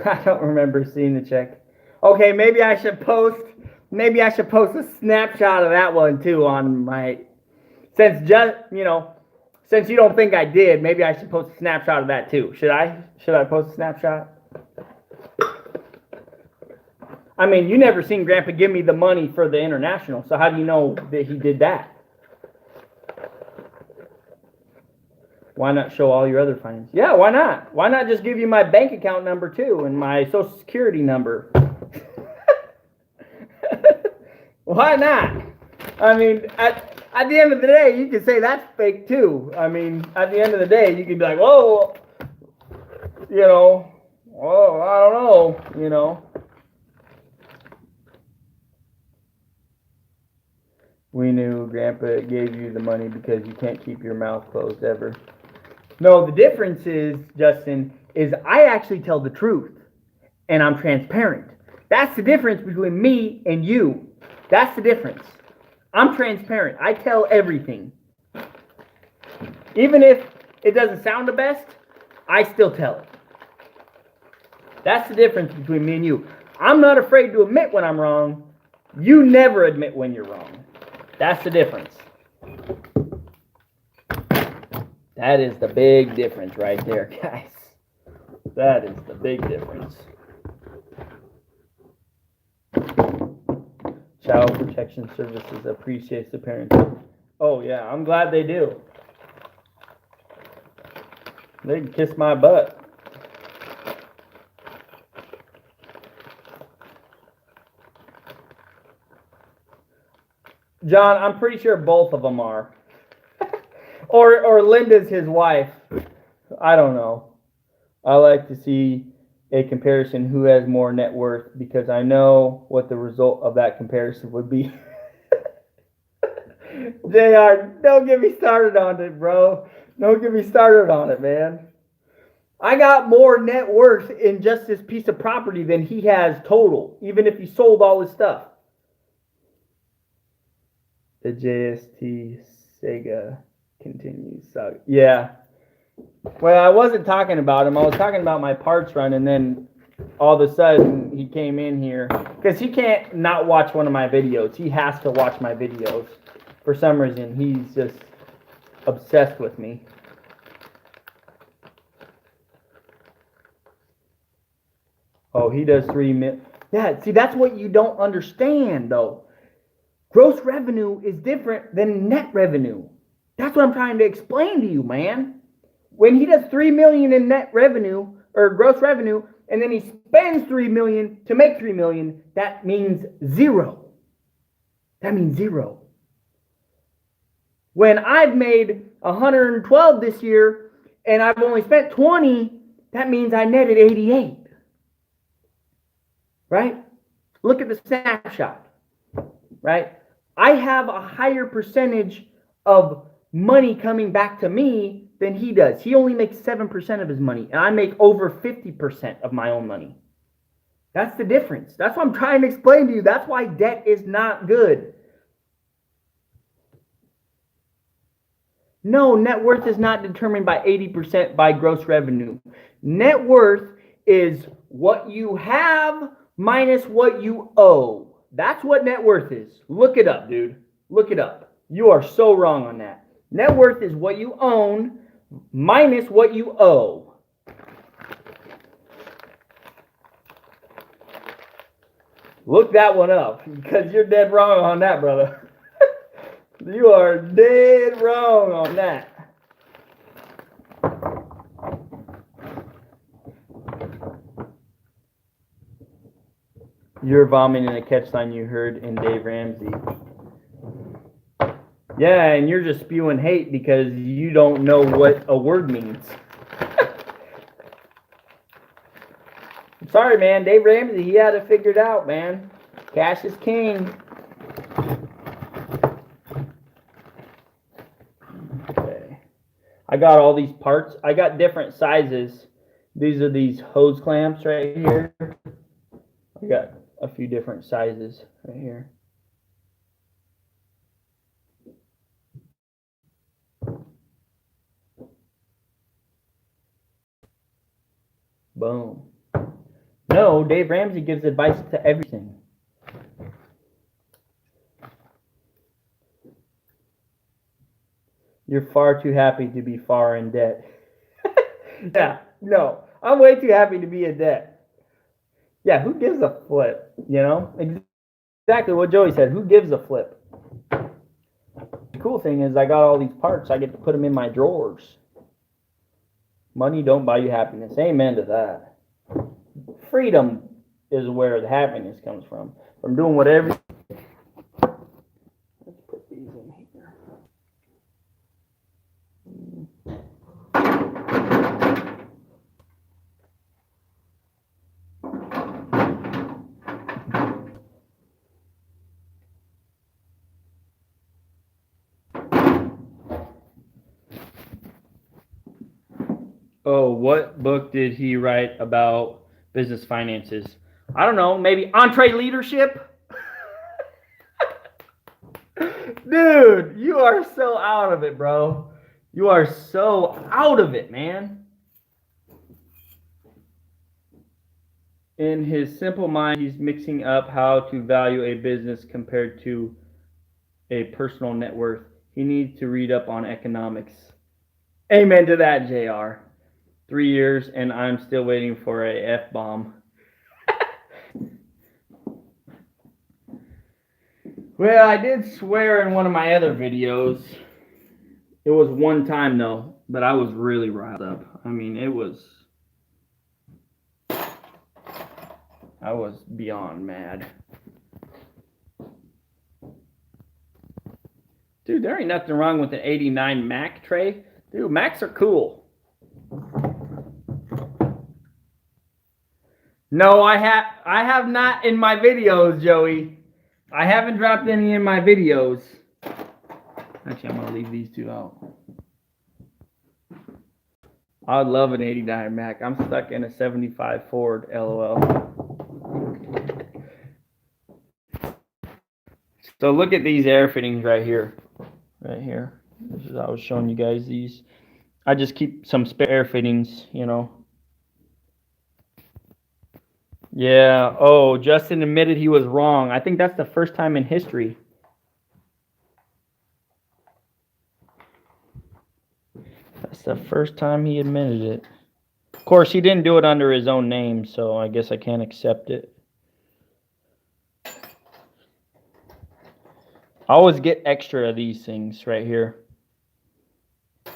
I don't remember seeing the check. Okay, maybe I should post a snapshot of that one too on my, since you don't think I did, maybe I should post a snapshot of that too. Should I post a snapshot? I mean, you never seen Grandpa give me the money for the international, so how do you know that he did that? Why not show all your other finances? Yeah, why not? Why not just give you my bank account number too and my social security number? Why not? I mean, at the end of the day, you can say that's fake too. I mean, at the end of the day, you can be like, whoa, I don't know, We knew Grandpa gave you the money because you can't keep your mouth closed ever. No, the difference is, Justin, is I actually tell the truth. And I'm transparent. That's the difference between me and you. That's the difference. I'm transparent. I tell everything. Even if it doesn't sound the best, I still tell it. That's the difference between me and you. I'm not afraid to admit when I'm wrong. You never admit when you're wrong. That's the difference. That is the big difference right there, guys. That is the big difference. Child Protection Services appreciates the parents. Oh, yeah, I'm glad they do. They can kiss my butt. John, I'm pretty sure both of them are. or Linda's his wife. I don't know. I like to see a comparison who has more net worth because I know what the result of that comparison would be. JR, don't get me started on it, bro. Don't get me started on it, man. I got more net worth in just this piece of property than he has total, even if he sold all his stuff. The JST Sega continues. So, yeah. Well, I wasn't talking about him. I was talking about my parts run, and then all of a sudden he came in here because he can't not watch one of my videos. He has to watch my videos. For some reason, he's just obsessed with me. Oh, he does 3 million. Yeah, see, that's what you don't understand, though. Gross revenue is different than net revenue. That's what I'm trying to explain to you, man. When he does 3 million in net revenue or gross revenue, and then he spends 3 million to make 3 million, that means zero. That means zero. When I've made 112 this year and I've only spent 20, that means I netted 88. Right? Look at the snapshot. Right? I have a higher percentage of money coming back to me than he does. He only makes 7% of his money, and I make over 50% of my own money. That's the difference. That's what I'm trying to explain to you. That's why debt is not good. No, net worth is not determined by 80% by gross revenue. Net worth is what you have minus what you owe. That's what net worth is. Look it up, dude. Look it up. You are so wrong on that. Net worth is what you own minus what you owe. Look that one up because you're dead wrong on that, brother. You are dead wrong on that. You're vomiting a catch line you heard in Dave Ramsey. Yeah, and you're just spewing hate because you don't know what a word means. I'm sorry, man. Dave Ramsey, he had it figured out, man. Cash is king. Okay. I got all these parts. I got different sizes. These are these hose clamps right here. I got a few different sizes right here. Boom. No, Dave Ramsey gives advice to everything. You're far too happy to be far in debt. Yeah, no, I'm way too happy to be in debt. Yeah, who gives a flip? You know, exactly what Joey said. Who gives a flip? The cool thing is I got all these parts. I get to put them in my drawers. Money don't buy you happiness. Amen to that. Freedom is where the happiness comes from doing whatever. Let's put these in here. Oh, what book did he write about business finances? I don't know, maybe EntreLeadership? Dude, you are so out of it, bro. You are so out of it, man. In his simple mind, he's mixing up how to value a business compared to a personal net worth. He needs to read up on economics. Amen to that, JR. 3 years and I'm still waiting for a F-bomb. Well, I did swear in one of my other videos. It was one time though, but I was really riled up. I mean, I was beyond mad. Dude, there ain't nothing wrong with an 89 Mac tray. Dude, Macs are cool. No, I have not in my videos, Joey. I haven't dropped any in my videos. Actually, I'm going to leave these two out. I would love an 89 Mac. I'm stuck in a 75 Ford, LOL. So look at these air fittings right here. Right here. This is, I was showing you guys these. I just keep some spare air fittings, you know. Yeah. Oh, Justin admitted he was wrong. I think that's the first time in history. That's the first time he admitted it. Of course, he didn't do it under his own name, so I guess I can't accept it. I always get extra of these things right here,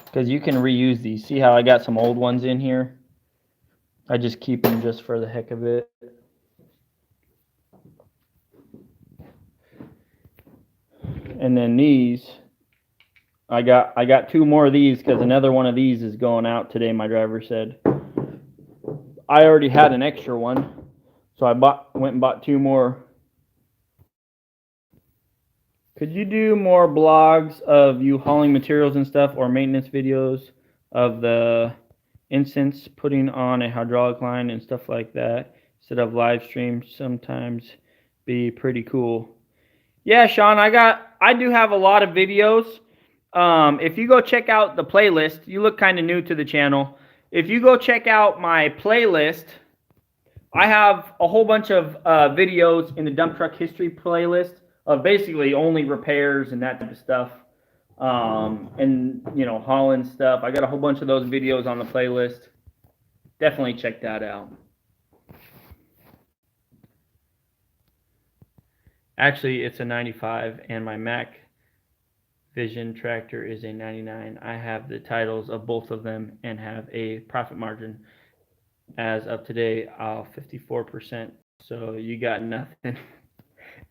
because you can reuse these. See how I got some old ones in here? I just keep them just for the heck of it. And then these, I got 2 more of these because another one of these is going out today, my driver said. I already had an extra one, so I went and bought 2 more. Could you do more blogs of you hauling materials and stuff, or maintenance videos of the instance putting on a hydraulic line and stuff like that instead of live streams? Sometimes be pretty cool. Yeah, Sean, I do have a lot of videos. If you go check out the playlist, you look kind of new to the channel. If you go check out my playlist, I have a whole bunch of videos in the dump truck history playlist of basically only repairs and that type of stuff. And, you know, hauling stuff. I got a whole bunch of those videos on the playlist. Definitely check that out. Actually, it's a 95, and my Mac Vision tractor is a 99. I have the titles of both of them and have a profit margin as of today of 54%. So you got nothing.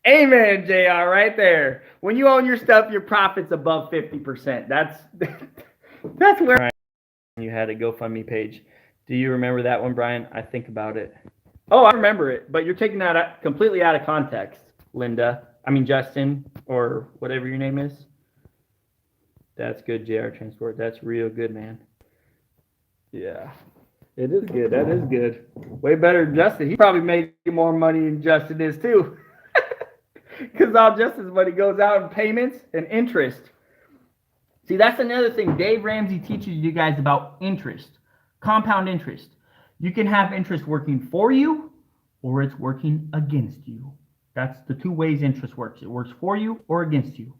Amen, JR, right there. When you own your stuff, your profit's above 50%. That's where. Brian, you had a GoFundMe page. Do you remember that one, Brian? I think about it. Oh, I remember it, but you're taking that completely out of context, Linda. I mean, Justin, or whatever your name is. That's good, JR Transport. That's real good, man. Yeah. It is good. That is good. Way better than Justin. He probably made more money than Justin is, too. Because all Justin's money goes out in payments and interest. See, that's another thing Dave Ramsey teaches you guys about interest. Compound interest. You can have interest working for you, or it's working against you. That's the 2 ways interest works. It works for you or against you.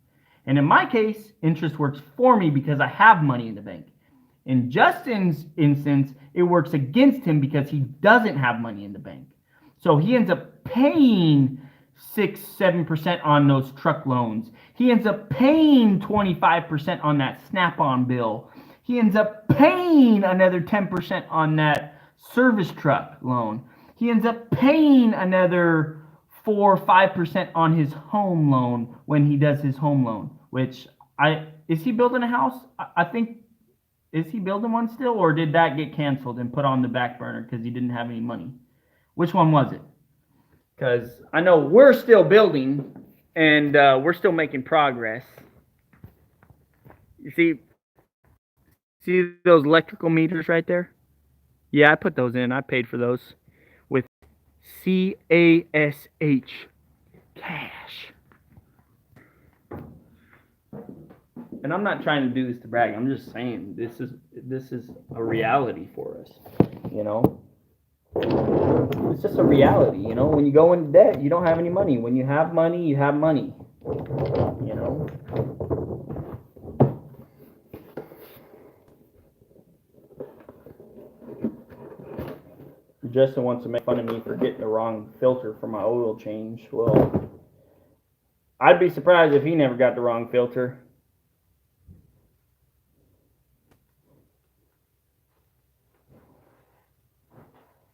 And in my case, interest works for me because I have money in the bank. In Justin's instance, it works against him because he doesn't have money in the bank. So he ends up paying 6-7% on those truck loans. He ends up paying 25% on that Snap-on bill. He ends up paying another 10% on that service truck loan. He ends up paying another 4 or 5% on his home loan when he does his home loan, which is he building a house? I think, is he building one still, or did that get canceled and put on the back burner because he didn't have any money? Which one was it? Because I know we're still building and we're still making progress. You see those electrical meters right there? Yeah, I put those in. I paid for those with CASH, cash. And I'm not trying to do this to brag. I'm just saying this is a reality for us, you know. It's just a reality, you know. When you go into debt, you don't have any money. When you have money, you have money, you know. Justin wants to make fun of me for getting the wrong filter for my oil change. Well, I'd be surprised if he never got the wrong filter.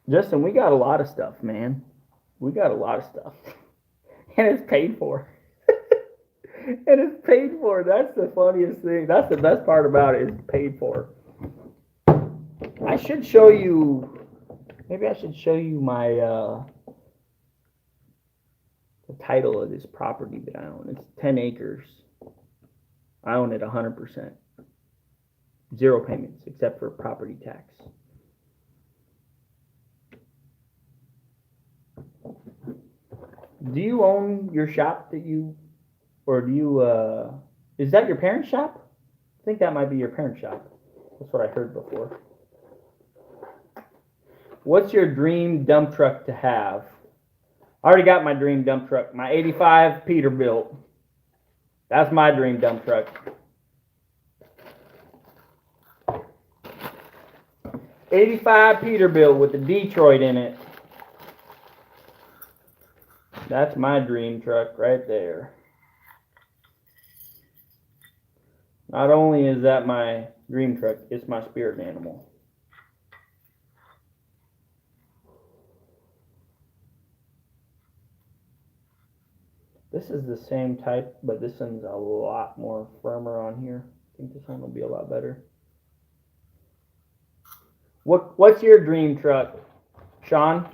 Justin, we got a lot of stuff, man. We got a lot of stuff. And it's paid for. And it's paid for. That's the funniest thing. That's the best part about it. It's paid for. I should show you. Maybe I should show you my the title of this property that I own. It's 10 acres. I own it 100%. 0 payments except for property tax. Do you own your shop that you, or do you, is that your parents' shop? I think that might be your parents' shop. That's what I heard before. What's your dream dump truck to have? I already got my dream dump truck. My 85 Peterbilt. That's my dream dump truck. 85 Peterbilt with the Detroit in it. That's my dream truck right there. Not only is that my dream truck, it's my spirit animal. This is the same type, but this one's a lot more firmer on here. I think this one will be a lot better. What's your dream truck, Sean?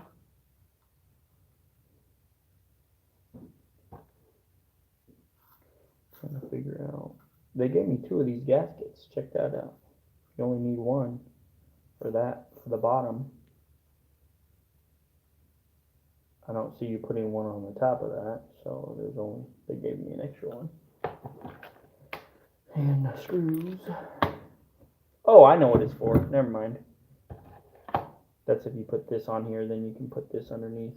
Trying to figure out. They gave me 2 of these gaskets. Check that out. You only need 1 for that, for the bottom. I don't see you putting 1 on the top of that, so they gave me an extra one. And the screws. Oh, I know what it's for. Never mind. That's if you put this on here, then you can put this underneath.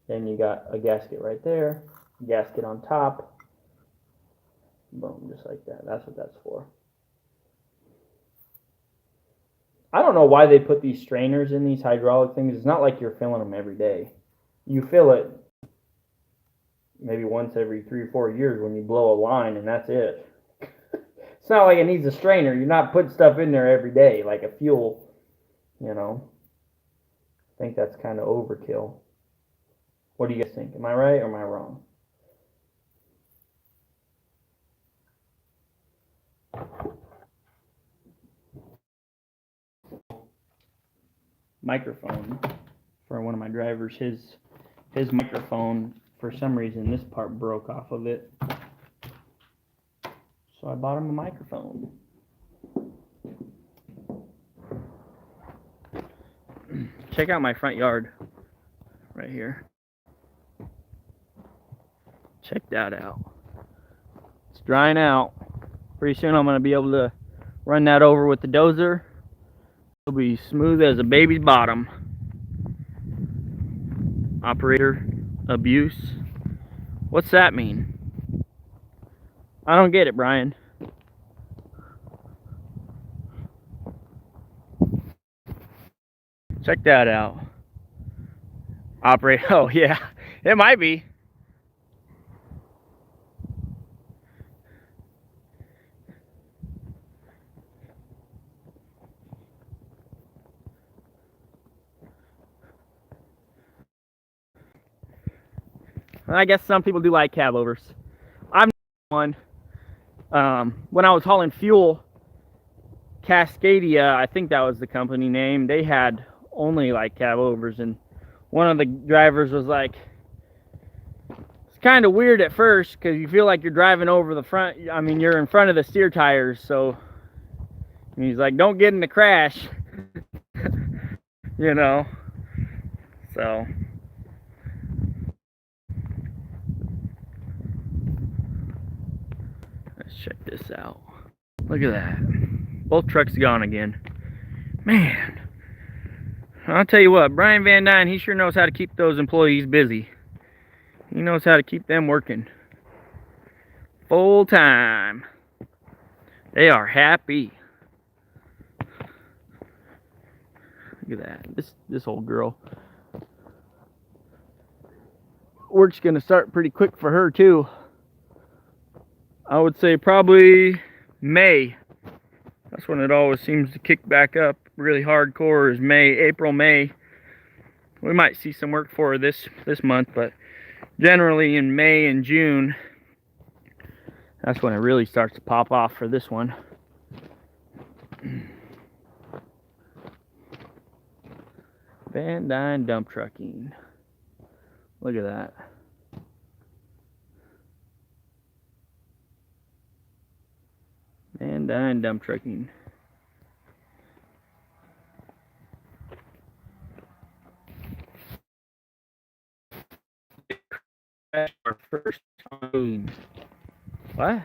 Then you got a gasket right there, gasket on top. Boom, just like that. That's what that's for. I don't know why they put these strainers in these hydraulic things. It's not like you're filling them every day. You fill it maybe once every 3 or 4 years when you blow a line, and that's it. It's not like it needs a strainer. You're not putting stuff in there every day like a fuel, you know. I think that's kind of overkill. What do you guys think? Am I right or am I wrong? Microphone for one of my drivers. His microphone, for some reason, this part broke off of it. So I bought him a microphone. Check out my front yard right here. Check that out. It's drying out. Pretty soon I'm going to be able to run that over with the dozer. It'll be smooth as a baby's bottom. Operator abuse. What's that mean? I don't get it, Brian. Check that out. Operator. Oh, yeah. It might be. I guess some people do like cab overs. I'm one. When I was hauling fuel, Cascadia, I think that was the company name, they had only like cab overs, and one of the drivers was like, it's kind of weird at first because you feel like you're driving over the front. I mean, you're in front of the steer tires, so and he's like, don't get in the crash. You know, so let's check this out. Look at that. Both trucks gone again. Man, I'll tell you what, Brian Van Duyn, he sure knows how to keep those employees busy. He knows how to keep them working full time. They are happy. Look at that. This old girl. Work's gonna start pretty quick for her too. I would say probably May. That's when it always seems to kick back up really hardcore, is May, April, May. We might see some work for her this month, but generally in May and June, that's when it really starts to pop off for this one. Van Duyn dump trucking. Look at that. Van Duyn dump trucking. Our first time. What?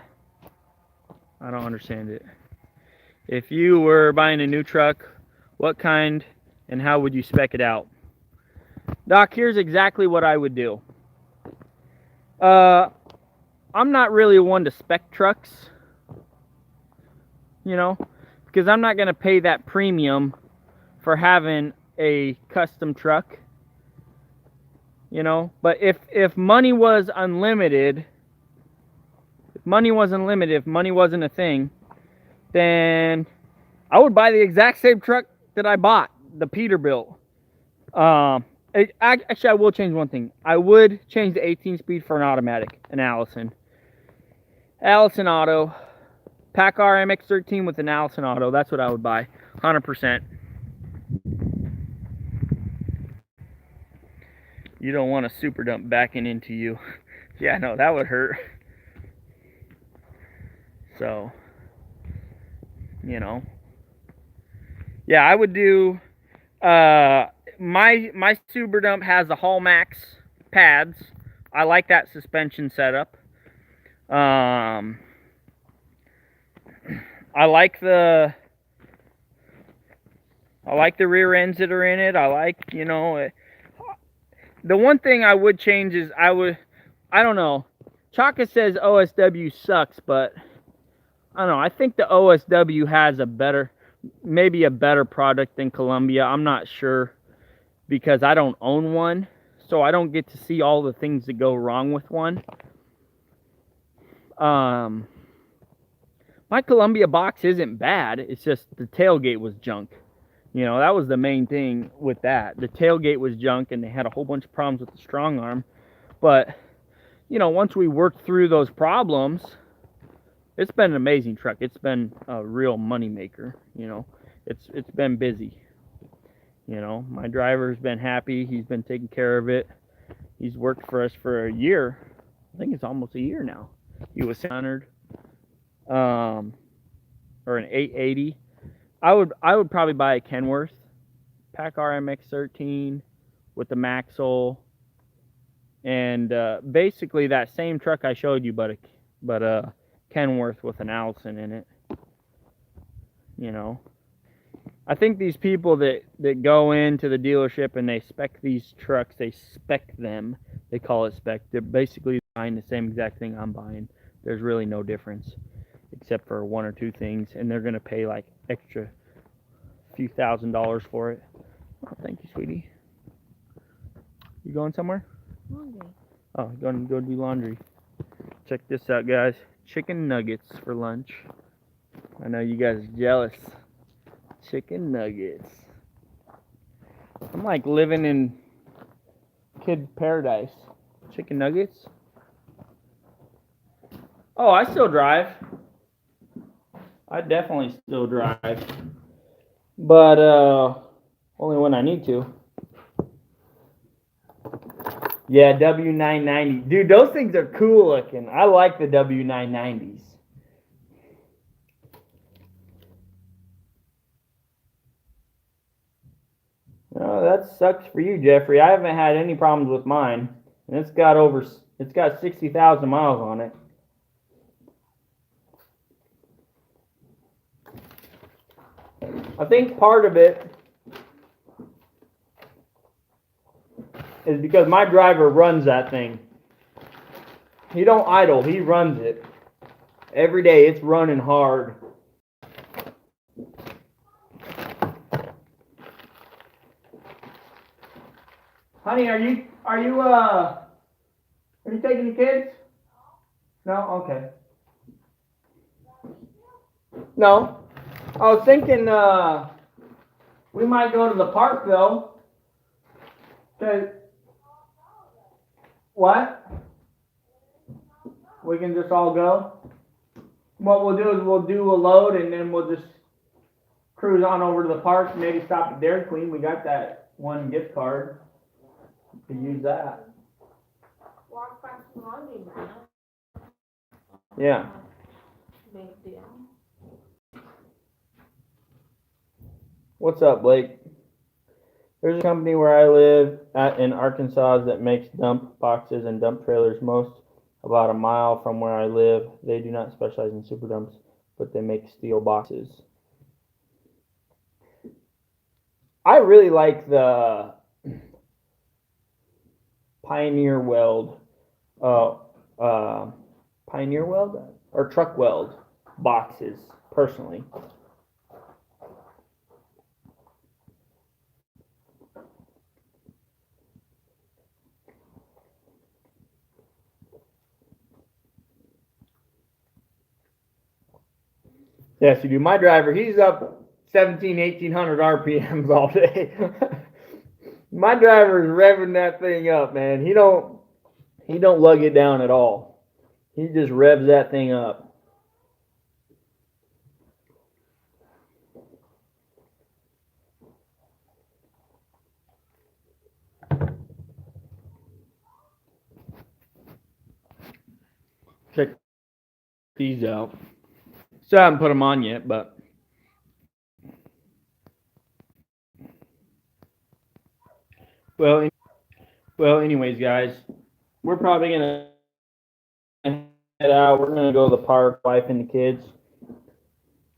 I don't understand it. If you were buying a new truck, what kind and how would you spec it out? Doc, here's exactly what I would do. I'm not really one to spec trucks, you know, because I'm not going to pay that premium for having a custom truck, you know. But if money was unlimited, if money wasn't a thing, then I would buy the exact same truck that I bought, the Peterbilt. Actually, I will change one thing. I would change the 18-speed for an automatic, an Allison Auto, PACCAR MX-13 with an Allison Auto. That's what I would buy, 100%. You don't want a super dump backing into you. Yeah, no, that would hurt. So, you know, yeah, I would do. My super dump has the Hall Max pads. I like that suspension setup. I like the rear ends that are in it. I like, you know, the one thing I would change is I don't know. Chaka says OSW sucks, but I don't know. I think the OSW has maybe a better product than Columbia. I'm not sure because I don't own one, so I don't get to see all the things that go wrong with one. My Columbia box isn't bad. It's just the tailgate was junk. You know, that was the main thing with that. The tailgate was junk, and they had a whole bunch of problems with the strong arm. But, you know, once we worked through those problems, it's been an amazing truck. It's been a real money maker. You know, it's been busy. You know, my driver's been happy. He's been taking care of it. He's worked for us for a year. I think it's almost a year now. He was 600, or an 880. I would probably buy a Kenworth PACCAR MX-13 with the Maxwell, and basically that same truck I showed you, but a Kenworth with an Allison in it. You know, I think these people that go into the dealership and they spec these trucks, they spec them. They call it spec. They're basically buying the same exact thing I'm buying. There's really no difference except for one or two things, and they're gonna pay like extra few $1,000s for it. Oh, thank you, sweetie. You going somewhere? Laundry. Oh, going to go do laundry. Check this out, guys. Chicken nuggets for lunch. I know you guys are jealous. Chicken nuggets. I'm like living in kid paradise. Chicken nuggets. Oh, I still drive. I definitely still drive. But only when I need to. Yeah, W990. Dude, those things are cool looking. I like the W990s. Oh, that sucks for you, Jeffrey. I haven't had any problems with mine. And it's got 60,000 miles on it. I think part of it is because my driver runs that thing. He don't idle, he runs it. Every day it's running hard. Honey, are you taking the kids? No? Okay. No. I was thinking we might go to the park though. What? We can just all go? What we'll do is we'll do a load and then we'll just cruise on over to the park, maybe stop at Dairy Queen. We got that one gift card. You can use that. Walk back to laundry now. Yeah. Big deal. What's up, Blake? There's a company where I live in Arkansas that makes dump boxes and dump trailers about a mile from where I live. They do not specialize in super dumps, but they make steel boxes. I really like the Pioneer Weld, uh, Pioneer Weld or Truck Weld boxes personally. Yes, you do. My driver, he's up 1,800 RPMs all day. My driver is revving that thing up, man. He don't lug it down at all. He just revs that thing up. Check these out. Still haven't put them on yet, but well, anyways, guys, we're probably gonna head out. We're gonna go to the park, wife and the kids.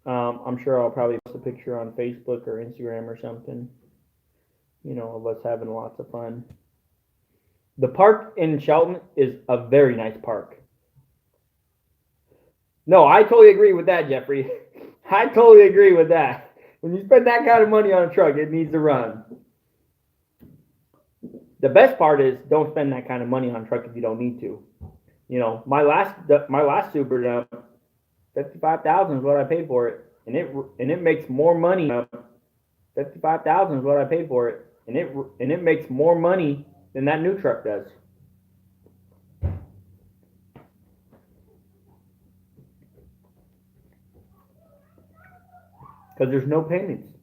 I'm sure I'll probably post a picture on Facebook or Instagram or something. You know, of us having lots of fun. The park in Shelton is a very nice park. No, I totally agree with that, Jeffrey. I totally agree with that. When you spend that kind of money on a truck, it needs to run. The best part is don't spend that kind of money on a truck if you don't need to. You know, my last Super Dump, $55,000 is what I paid for it, and it makes more money. $55,000 is what I paid for it, and it makes more money than that new truck does. Because there's no payments.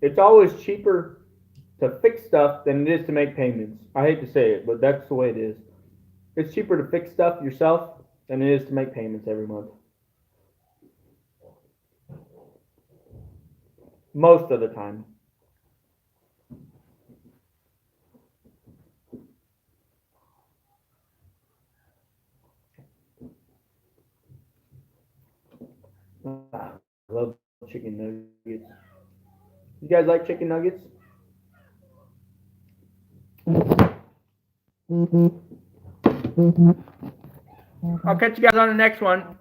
It's always cheaper to fix stuff than it is to make payments. I hate to say it, but that's the way it is. It's cheaper to fix stuff yourself than it is to make payments every month. Most of the time. I love chicken nuggets. You guys like chicken nuggets? I'll catch you guys on the next one.